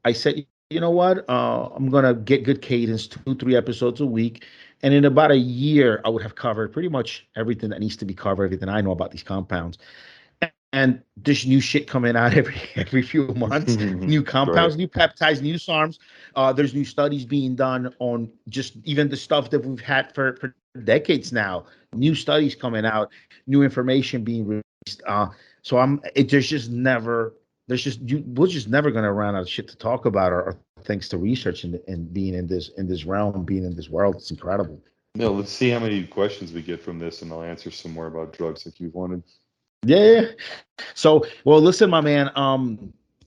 I said, you know what? I'm gonna get good cadence, 2-3 episodes a week, and in about a year, I would have covered pretty much everything that needs to be covered, everything I know about these compounds. And there's new shit coming out every few months, new Right. compounds, new peptides, new SARMs. There's new studies being done on just even the stuff that we've had for decades now. New studies coming out, new information being released. So we're just never going to run out of shit to talk about, or things to research, and being in this realm, being in this world. It's incredible. No, let's see how many questions we get from this, and I'll answer some more about drugs like you wanted. Yeah. So, well, listen, my man.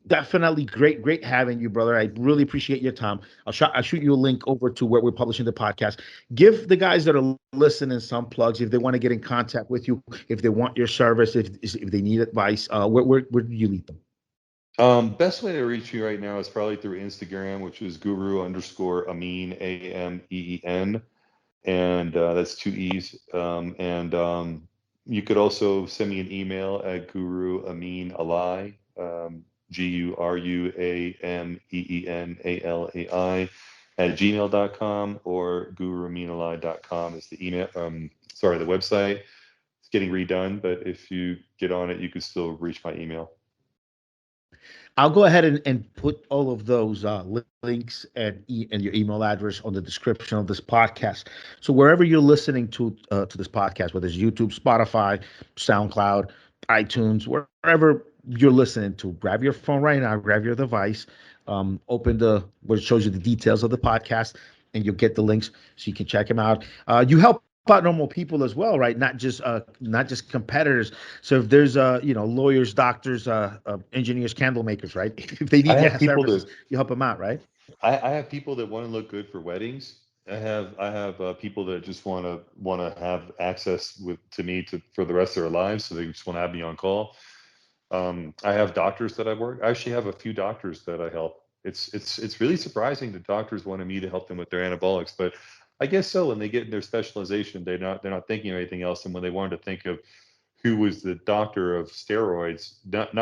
Definitely great having you, brother. I really appreciate your time. I'll shoot you a link over to where we're publishing the podcast. Give the guys that are listening some plugs if they want to get in contact with you, if they want your service, if they need advice. Where do you lead them? Best way to reach me right now is probably through Instagram, which is Guru_Ameen AMEEN, and that's two E's. And you could also send me an email at Guru Ameen Alai, GURUAMEENALAI @gmail.com, or guruameenalai.com is the email. Sorry, the website. It's getting redone, but if you get on it, you can still reach my email. I'll go ahead and put all of those links and your email address on the description of this podcast. So wherever you're listening to this podcast, whether it's YouTube, Spotify, SoundCloud, iTunes, wherever you're listening to, grab your phone right now, grab your device, open where it shows you the details of the podcast, and you'll get the links so you can check them out. You help out normal people as well, right? Not just competitors. So if there's lawyers, doctors, engineers, candle makers, right? If they I need have your people services, that you help them out, right? I have people that want to look good for weddings. I have people that just want to have access to me for the rest of their lives, so they just want to have me on call. I have doctors that I work. I actually have a few doctors that I help. It's really surprising that doctors wanted me to help them with their anabolics, but I guess so. When they get in their specialization, they're not thinking of anything else. And when they wanted to think of who was the doctor of steroids, not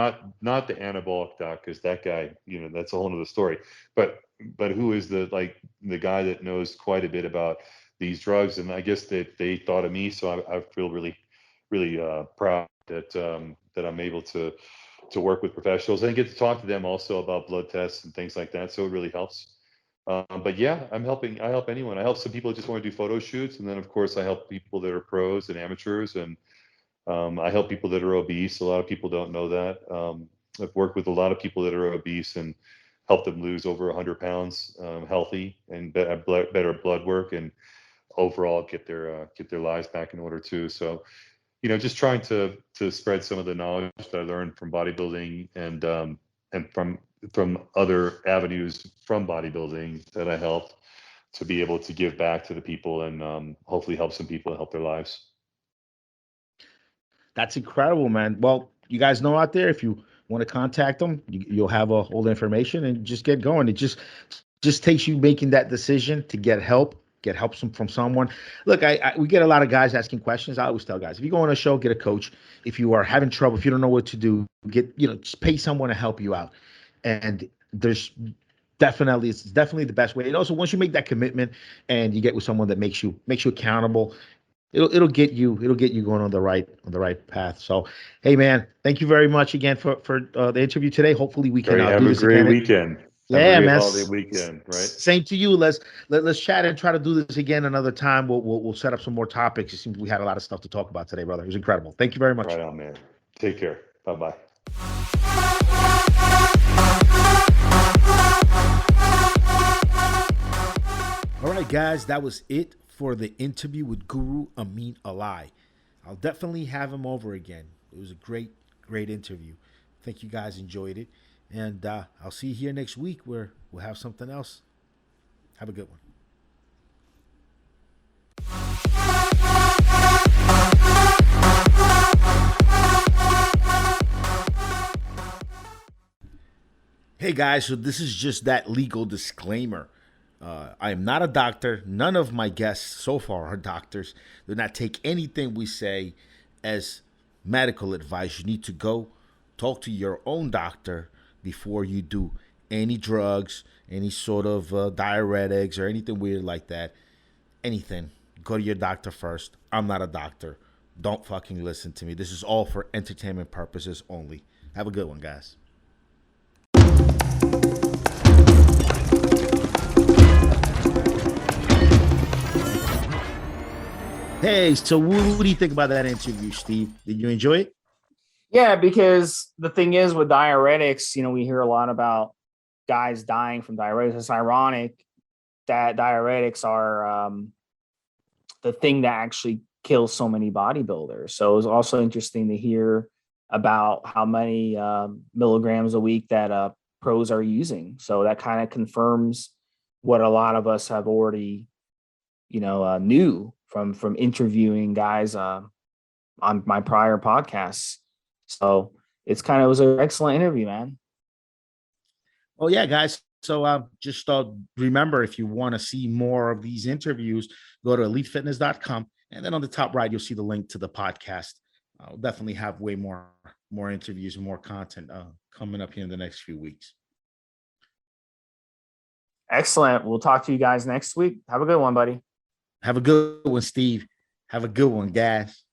the anabolic doc, because that guy, that's a whole nother story. But who is the guy that knows quite a bit about these drugs? And I guess that they thought of me, so I feel really, really proud that I'm able to work with professionals and get to talk to them also about blood tests and things like that. So it really helps. But yeah, I help anyone. I help some people that just want to do photo shoots, and then of course I help people that are pros and amateurs, and I help people that are obese. A lot of people don't know that. I've worked with a lot of people that are obese and helped them lose over 100 pounds healthy and better blood work, and overall get their lives back in order too. So, just trying to spread some of the knowledge that I learned from bodybuilding and from other avenues from bodybuilding that I helped, to be able to give back to the people and hopefully help some people and help their lives. That's incredible, man. Well, you guys know out there, if you want to contact them, you'll have all the information and just get going. It just takes you making that decision to get help from someone. Look, we get a lot of guys asking questions. I always tell guys, if you go on a show, get a coach. If you are having trouble, if you don't know what to do, just pay someone to help you out. And it's definitely the best way. And also, once you make that commitment and you get with someone that makes you accountable, it'll get you going on the right path. So, hey man, thank you very much again for the interview today. Hopefully we can Have do a this great again. weekend. Have a Yeah, great man. holiday weekend, right? Same to you. Let's chat and try to do this again another time. We'll set up some more topics. It seems we had a lot of stuff to talk about today, brother. It was incredible. Thank you very much. Right on, man. Take care. Bye-bye. All right, guys, that was it for the interview with Guru Ameen Alai. I'll definitely have him over again. It was a great interview. I think you guys enjoyed it. And I'll see you here next week where we'll have something else. Have a good one. Hey guys, so this is just that legal disclaimer. I am not a doctor. None of my guests so far are doctors. Do not take anything we say as medical advice. You need to go talk to your own doctor before you do any drugs, any sort of diuretics or anything weird like that. Anything. Go to your doctor first. I'm not a doctor. Don't fucking listen to me. This is all for entertainment purposes only. Have a good one, guys. Hey, so what do you think about that interview, Steve? Did you enjoy it? Yeah, because the thing is with diuretics, we hear a lot about guys dying from diuretics. It's ironic that diuretics are the thing that actually kills so many bodybuilders. So it was also interesting to hear about how many milligrams a week that pros are using. So that kind of confirms what a lot of us have already, knew from interviewing guys on my prior podcasts. So it was an excellent interview, man. Oh yeah, guys. So just remember, if you want to see more of these interviews, go to elitefitness.com, and then on the top right, you'll see the link to the podcast. I'll definitely have way more interviews and more content coming up here in the next few weeks. Excellent. We'll talk to you guys next week. Have a good one, buddy. Have a good one, Steve. Have a good one, guys.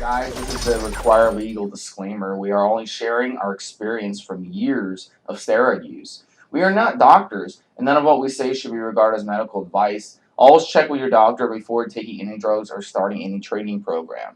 Guys, this is the required legal disclaimer. We are only sharing our experience from years of steroid use. We are not doctors, and none of what we say should be regarded as medical advice. Always check with your doctor before taking any drugs or starting any training program.